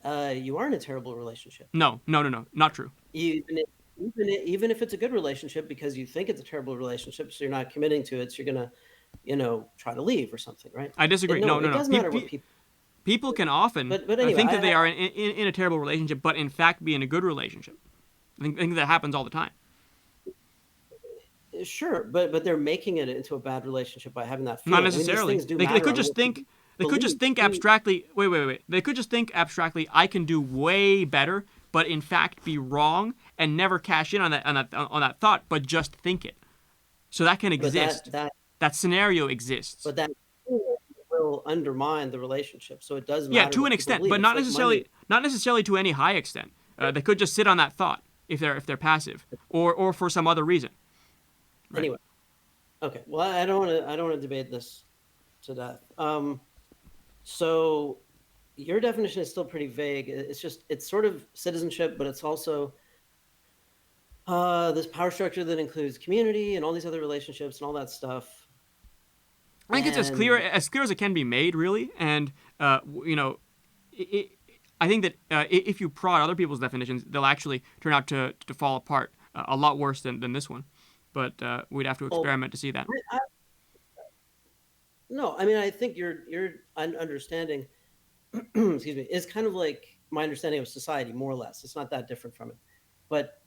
you are in a terrible relationship. No, not true. Even if it's a good relationship, because you think it's a terrible relationship, so you're not committing to it, so you're gonna, try to leave or something, right? I disagree. No. It does matter what people. People can often But anyway, think that they are in a terrible relationship, but in fact be in a good relationship. I think that happens all the time. Sure, but they're making it into a bad relationship by having that feeling. Not I mean, these necessarily. things do They matter could on just what think. people They could just believe, think too. abstractly. Wait. They could just think abstractly. I can do way better, but in fact be wrong, and never cash in on that thought, but just think it. So that can But exist. That scenario exists. but that will undermine the relationship. So it does Yeah, matter to what an people extent, believe. but It's not like necessarily money. to any high extent. They could just sit on that thought if they're passive, or for some other reason. Right. Anyway, okay. Well, I don't want to debate this to death. So your definition is still pretty vague. It's sort of citizenship, but it's also this power structure that includes community and all these other relationships and all that stuff. I think it's as clear as it can be made, really. And I think that if you prod other people's definitions, they'll actually turn out to fall apart a lot worse than this one. But we'd have to experiment to see that. No, I mean, I think your understanding, excuse me, is kind of like my understanding of society, more or less. It's not that different from it. But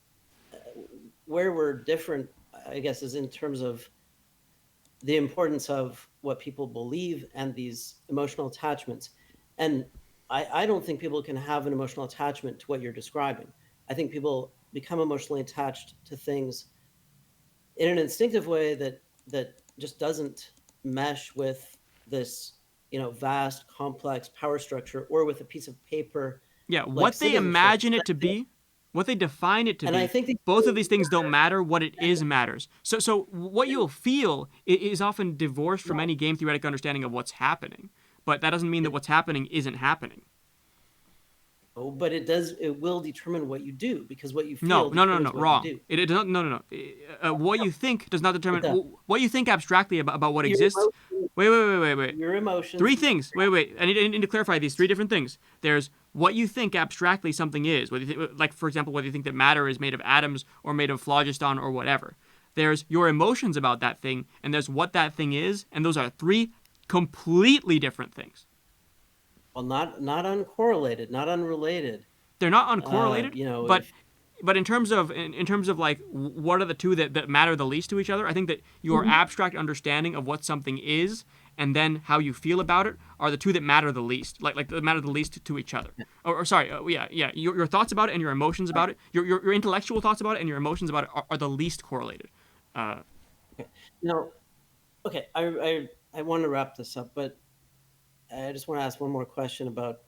where we're different, I guess, is in terms of the importance of what people believe and these emotional attachments. And I don't think people can have an emotional attachment to what you're describing. I think people become emotionally attached to things in an instinctive way that just doesn't mesh with this, vast, complex power structure, or with a piece of paper. Yeah, like what they citizenship. imagine it to be, what they define it to And be, I think both of these things don't matter. What it is matters. So what you'll feel is often divorced from any game theoretic understanding of what's happening. But that doesn't mean that what's happening isn't happening. Oh, but it will determine what you do, because what you No, feel no, no, determines no, what you wrong. do. It doesn't. No, no, no. What you think does not determine does. what you think abstractly about what Your exists. emotions, Wait. your emotions. Three things. Wait. I need to clarify these three different things. There's what you think abstractly something is. Whether you think, like for example, whether you think that matter is made of atoms or made of phlogiston or whatever. There's your emotions about that thing, and there's what that thing is, and those are three completely different things. Well, not uncorrelated, not unrelated. They're not uncorrelated, You know, but in terms of like what are the two that matter the least to each other, I think that your abstract understanding of what something is and then how you feel about it are the two that matter the least, like that matter the least to each other. Or sorry, yeah, your thoughts about it and your emotions about it, your intellectual thoughts about it and your emotions about it are the least correlated. Now, okay, I want to wrap this up, but I just want to ask one more question about.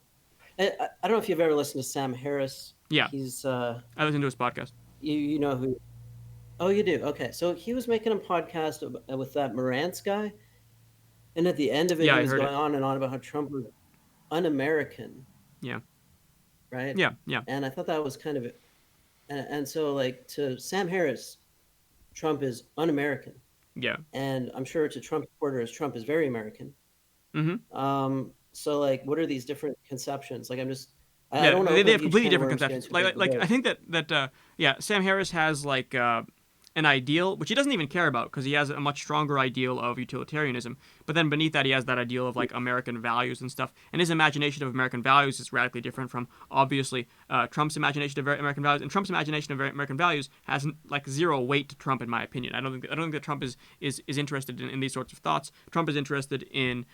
I don't know if you've ever listened to Sam Harris. Yeah, he's. I listened to his podcast. You know who? Oh, you do. Okay, so he was making a podcast with that Morantz guy, and at the end of it, Yeah, he I was heard going it. on and on about how Trump was un-American. Yeah. Right. Yeah. And I thought that was kind of, and so like to Sam Harris, Trump is un-American. Yeah. And I'm sure to Trump supporters, Trump is very American. Mm-hmm. So like, what are these different conceptions? Like, I don't know. They have completely different conceptions. conceptions. Like I think that Sam Harris has like an ideal, which he doesn't even care about because he has a much stronger ideal of utilitarianism. But then beneath that, he has that ideal of like American values and stuff. And his imagination of American values is radically different from obviously Trump's imagination of American values. And Trump's imagination of American values has like zero weight to Trump, in my opinion. I don't think that Trump is interested in these sorts of thoughts. Trump is interested in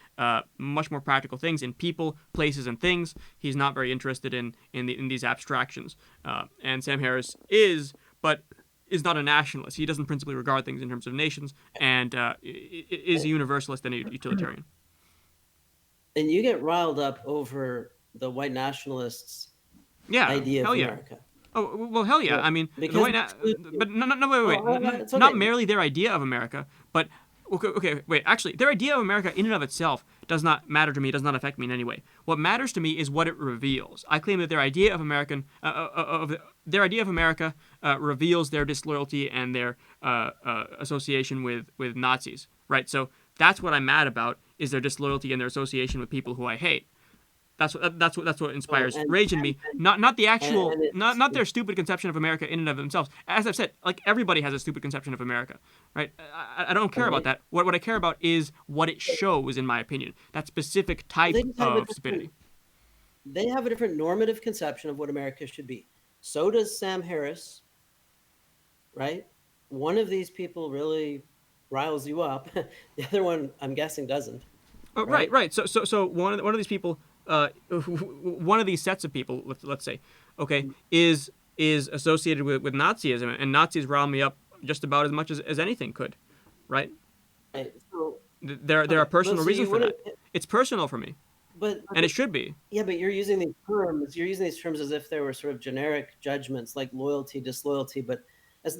much more practical things, in people, places, and things. He's not very interested in these abstractions. And Sam Harris is, but is not a nationalist. He doesn't principally regard things in terms of nations, and is a universalist and a utilitarian. And you get riled up over the white nationalists' idea of America. Oh, well, hell yeah. Well, I mean, but no, wait. Okay. Not merely their idea of America, but wait. Actually, their idea of America in and of itself does not matter to me. Does not affect me in any way. What matters to me is what it reveals. I claim that their idea of their idea of America reveals their disloyalty and their association with Nazis. Right. So that's what I'm mad about, is their disloyalty and their association with people who I hate. That's what inspires rage in me. Not the actual, not their stupid conception of America in and of themselves. As I've said, like everybody has a stupid conception of America, right? I don't care about that. What I care about is what it shows, in my opinion. That specific type of stupidity. They have a different normative conception of what America should be. So does Sam Harris, right? One of these people really riles you up. The other one, I'm guessing, doesn't. Oh, right. So one of these people. One of these sets of people, let's say, okay, is associated with Nazism, and Nazis rile me up just about as much as anything could, right? Right. So, there are personal reasons for that. It's personal for me, and it should be. Yeah, but you're using these terms. You're using these terms as if they were sort of generic judgments, like loyalty, disloyalty. But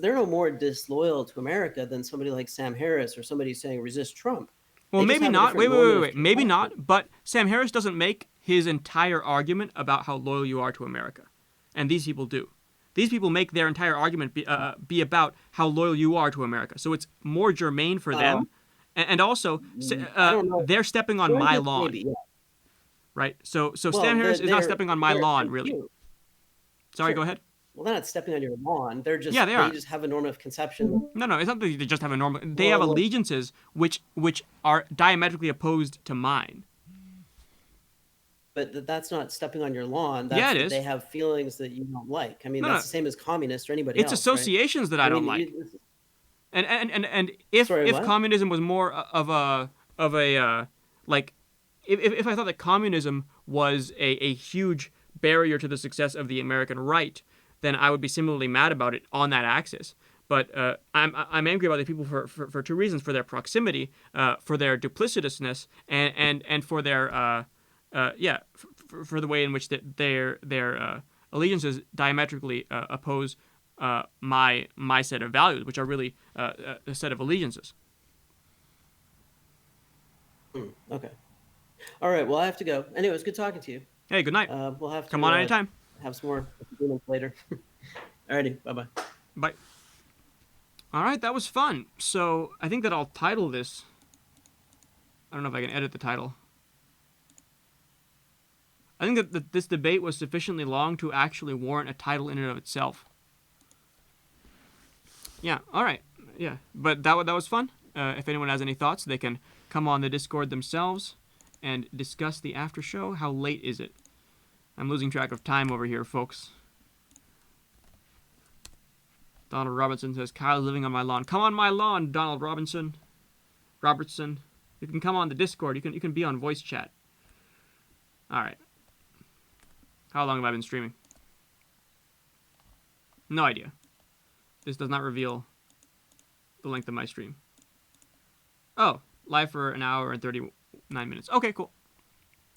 they're no more disloyal to America than somebody like Sam Harris or somebody saying resist Trump. Well, maybe not. Wait. Maybe not. But Sam Harris doesn't make his entire argument about how loyal you are to America, and these people do. These people make their entire argument be about how loyal you are to America. So it's more germane for them, and also they're stepping on my lawn, right? So Sam Harris is not stepping on my lawn, really. Sorry, go ahead. Well, they're not stepping on your lawn. They're just they just have a normative conception. No, it's not that they just have a normal. They have allegiances which are diametrically opposed to mine. But that's not stepping on your lawn. That's it is. They have feelings that you don't like. I mean, that's the same as communists or anybody else. It's associations that I don't like. And if communism was more of a like, if I thought that communism was a huge barrier to the success of the American right, then I would be similarly mad about it on that axis. But I'm angry about the people for two reasons: for their proximity, for their duplicitousness, and for their for the way in which their allegiances diametrically oppose my set of values, which are really a set of allegiances. Okay. All right. Well, I have to go. Anyway, it was good talking to you. Hey, good night. We'll have to come on anytime. have some more agreements later. Alrighty, bye-bye. Bye. All right, that was fun. So I think that I'll title this. I don't know if I can edit the title. I think that this debate was sufficiently long to actually warrant a title in and of itself. Yeah, all right. Yeah, but that was fun. If anyone has any thoughts, they can come on the Discord themselves and discuss the after show. How late is it? I'm losing track of time over here, folks. Donald Robinson says, Kyle's living on my lawn. Come on my lawn, Donald Robertson. You can come on the Discord. You can be on voice chat. All right. How long have I been streaming? No idea. This does not reveal the length of my stream. Oh, live for an hour and 39 minutes. Okay, cool.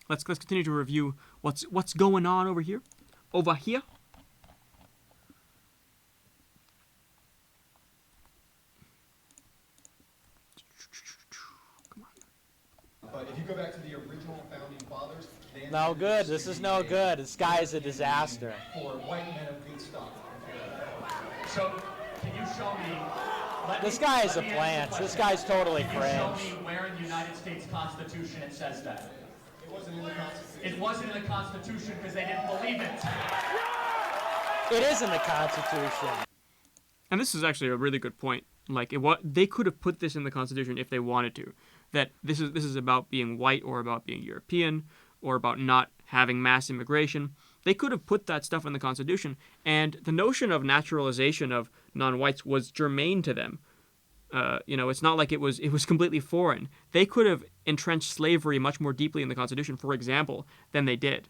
Let's continue to review what's going on over here. Over here. But if you go back to the original founding fathers, they No good. This is no good. This guy is a disaster. for white men of good stuff. So, can you show me? This guy is a plant. This guy's totally Can you cringe. show me where in the United States Constitution it says that? It wasn't in the Constitution. It wasn't in the Constitution because they didn't believe it. It is in the Constitution. And this is actually a really good point. Like, they could have put this in the Constitution if they wanted to. That this is about being white or about being European or about not having mass immigration. They could have put that stuff in the Constitution, and the notion of naturalization of non-whites was germane to them. It's not like it was completely foreign. They could have entrenched slavery much more deeply in the Constitution, for example, than they did.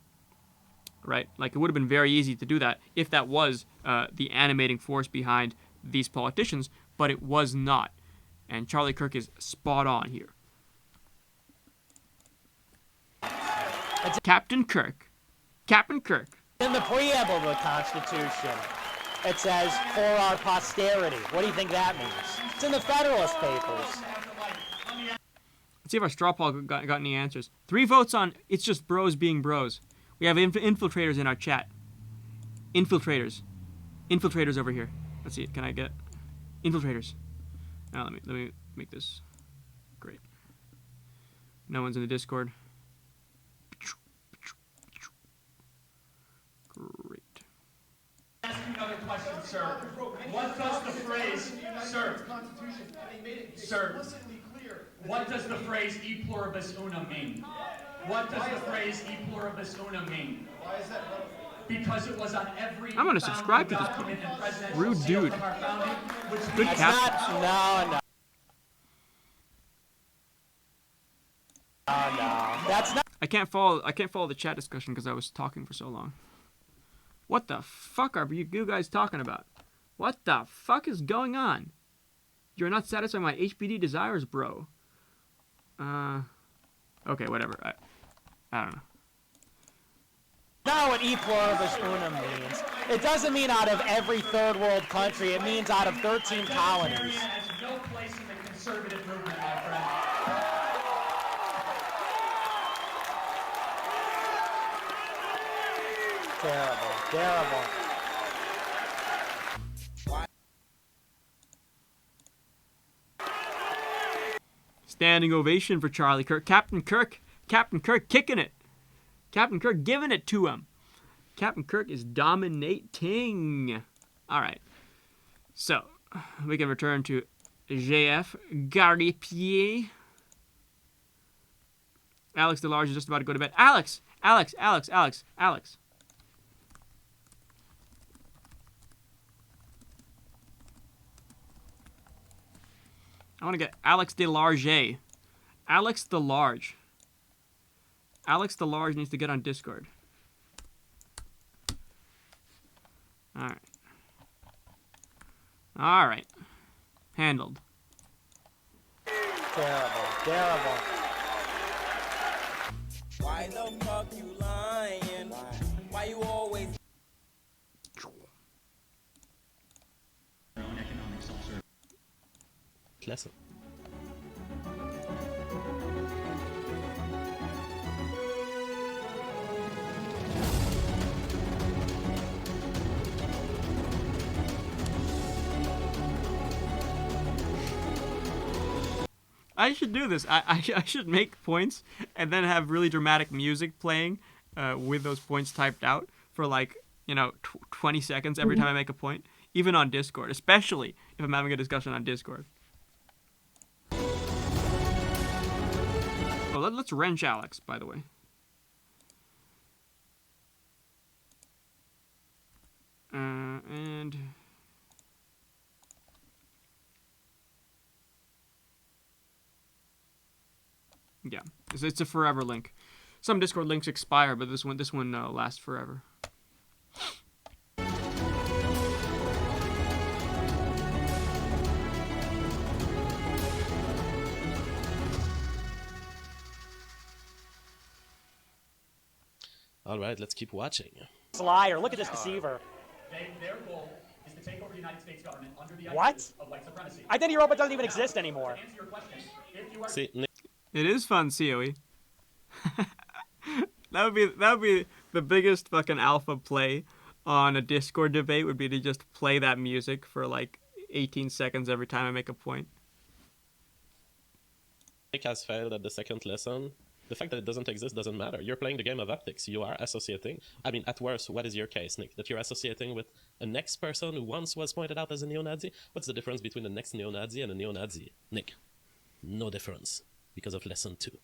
Right? Like, it would have been very easy to do that if that was the animating force behind these politicians, but it was not. And Charlie Kirk is spot on here. Captain Kirk. In the preamble of the Constitution, it says, for our posterity. What do you think that means? It's in the Federalist Papers. Let's see if our straw poll got any answers. 3 votes on it's just bros being bros. We have infiltrators in our chat. Infiltrators over here. Let's see. Can I get infiltrators? Now let me make this great. No one's in the Discord. Great. Ask you another question, sir. What does the phrase, sir, what does the phrase e pluribus unum mean? What does the phrase e pluribus unum mean? Why is that relevant? Because it was on every I'm gonna subscribe to this document and presidential rude seal dude. of our founding, which Good means cap. No. That's not. I can't follow the chat discussion because I was talking for so long. What the fuck are you guys talking about? What the fuck is going on? You're not satisfying my HBD desires, bro. Okay, whatever. I don't know. Not what e pluribus unum means. It doesn't mean out of every third world country. It means out of 13 colonies. has no place in the conservative movement, my friend. Terrible. Standing ovation for Charlie Kirk. Captain Kirk kicking it. Captain Kirk giving it to him. Captain Kirk is dominating. All right. So, we can return to JF Groypening. Alex DeLarge is just about to go to bed. Alex. I want to get Alex DeLarge. Alex DeLarge needs to get on Discord. All right. Handled. Terrible. Why the fuck you lying? Why you always... Our own economic self-service. Klasse. I should do this. I should make points and then have really dramatic music playing with those points typed out for like, 20 seconds every time I make a point, even on Discord, especially if I'm having a discussion on Discord. Oh, let's wrench Alex, by the way. And... yeah, it's a forever link. Some Discord links expire, but this one lasts forever. All right, let's keep watching. Liar, look at this deceiver. Their goal is to take over the United States government under the What? ideas of white supremacy. Identity Europa doesn't even exist anymore. To answer your question, if you are See, Nick, It is fun, COE. That would be the biggest fucking alpha play on a Discord debate, would be to just play that music for like 18 seconds every time I make a point. Nick has failed at the second lesson. The fact that it doesn't exist doesn't matter. You're playing the game of optics. You are associating. I mean, at worst, what is your case, Nick? That you're associating with a next person who once was pointed out as a neo-Nazi? What's the difference between the next neo-Nazi and a neo-Nazi? Nick, no difference, because of lesson 2.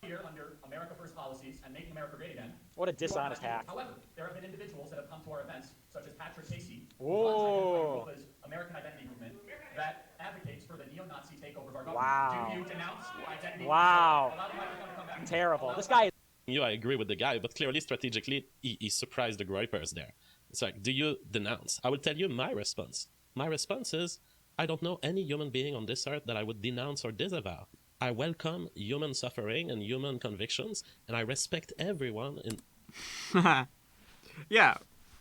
here under America First policies and making America great again. What a dishonest hack. However, there have been individuals that have come to our events, such as Patrick Casey, Whoa. who runs American Identity Movement, that advocates for the neo-Nazi takeover of our government. Wow. Do you denounce identity? Wow. Allow the microphone to come back. Terrible. This guy is... I agree with the guy, but clearly, strategically, he surprised the Groypers there. It's like, do you denounce? I will tell you my response. My response is, I don't know any human being on this earth that I would denounce or disavow. I welcome human suffering and human convictions, and I respect everyone in... Yeah,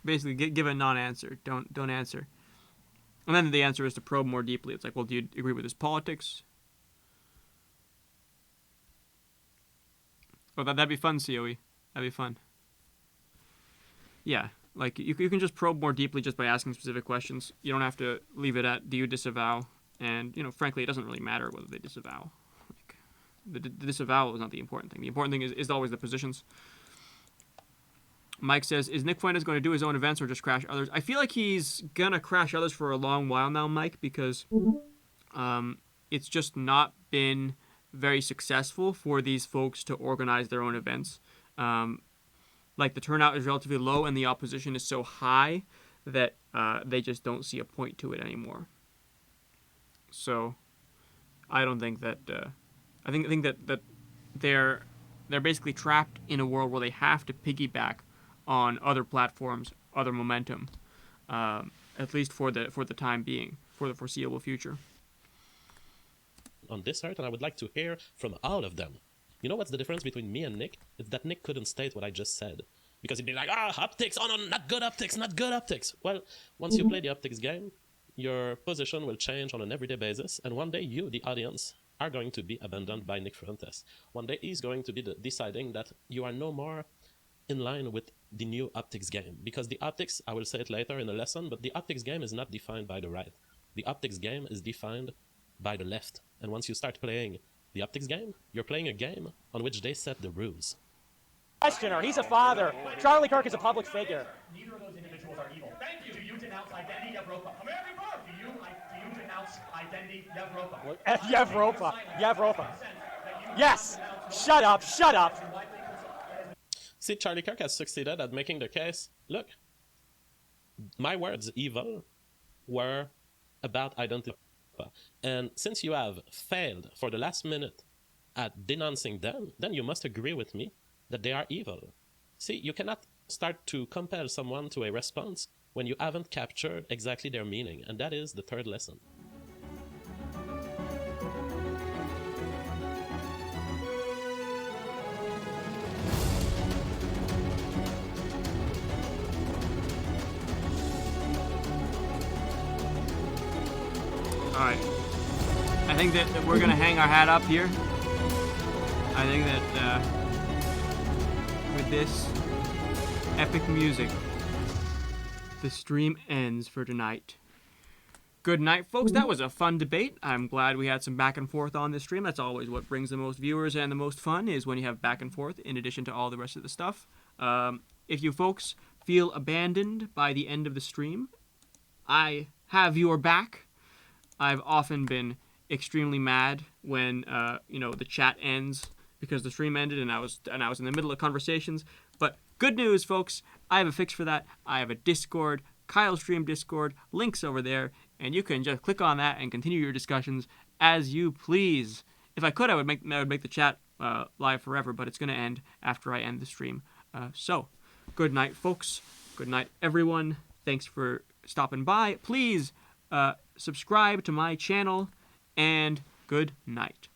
basically, give a non-answer. Don't answer. And then the answer is to probe more deeply. It's like, well, do you agree with his politics? Oh, that'd be fun, COE. That'd be fun. Yeah, like, you can just probe more deeply just by asking specific questions. You don't have to leave it at, do you disavow? And, frankly, it doesn't really matter whether they disavow. Like, the disavowal is not the important thing. The important thing is always the positions. Mike says, is Nick Fuentes going to do his own events or just crash others? I feel like he's going to crash others for a long while now, Mike, because it's just not been very successful for these folks to organize their own events. Like, the turnout is relatively low and the opposition is so high that they just don't see a point to it anymore. So, I don't think that... I think that they're basically trapped in a world where they have to piggyback on other platforms, other momentum, at least for the time being, for the foreseeable future. On this earth, and I would like to hear from all of them. You know what's the difference between me and Nick? It's that Nick couldn't state what I just said. Because he'd be like, optics, oh no, not good optics, not good optics. Well, once you play the optics game, your position will change on an everyday basis, and one day you, the audience, are going to be abandoned by Nick Fuentes. One day he's going to be deciding that you are no more in line with the new optics game. Because the optics, I will say it later in the lesson, but the optics game is not defined by the right. The optics game is defined by the left. And once you start playing the optics game, you're playing a game on which they set the rules. Questioner, he's a father. Charlie Kirk is a public figure. Neither of those individuals are evil. Thank you. Do you denounce identity Yevropa? Do you denounce identity Yevropa? Yevropa. Yes. Shut up. Shut up. See, Charlie Kirk has succeeded at making the case, look, my words, evil, were about identity. And since you have failed for the last minute at denouncing them, then you must agree with me that they are evil. See, you cannot start to compel someone to a response when you haven't captured exactly their meaning, and that is the third lesson. Alright. I think that we're going to hang our hat up here. I think that with this epic music, the stream ends for tonight. Good night, folks. That was a fun debate. I'm glad we had some back and forth on this stream. That's always what brings the most viewers and the most fun, is when you have back and forth in addition to all the rest of the stuff. If you folks feel abandoned by the end of the stream, I have your back. I've often been extremely mad when the chat ends because the stream ended and I was in the middle of conversations. But good news, folks, I have a fix for that. I have a Discord, Kyle Stream Discord, links over there, and you can just click on that and continue your discussions as you please. If I could, I would make the chat live forever, but it's going to end after I end the stream. So, good night, folks. Good night, everyone. Thanks for stopping by. Please subscribe to my channel, and good night.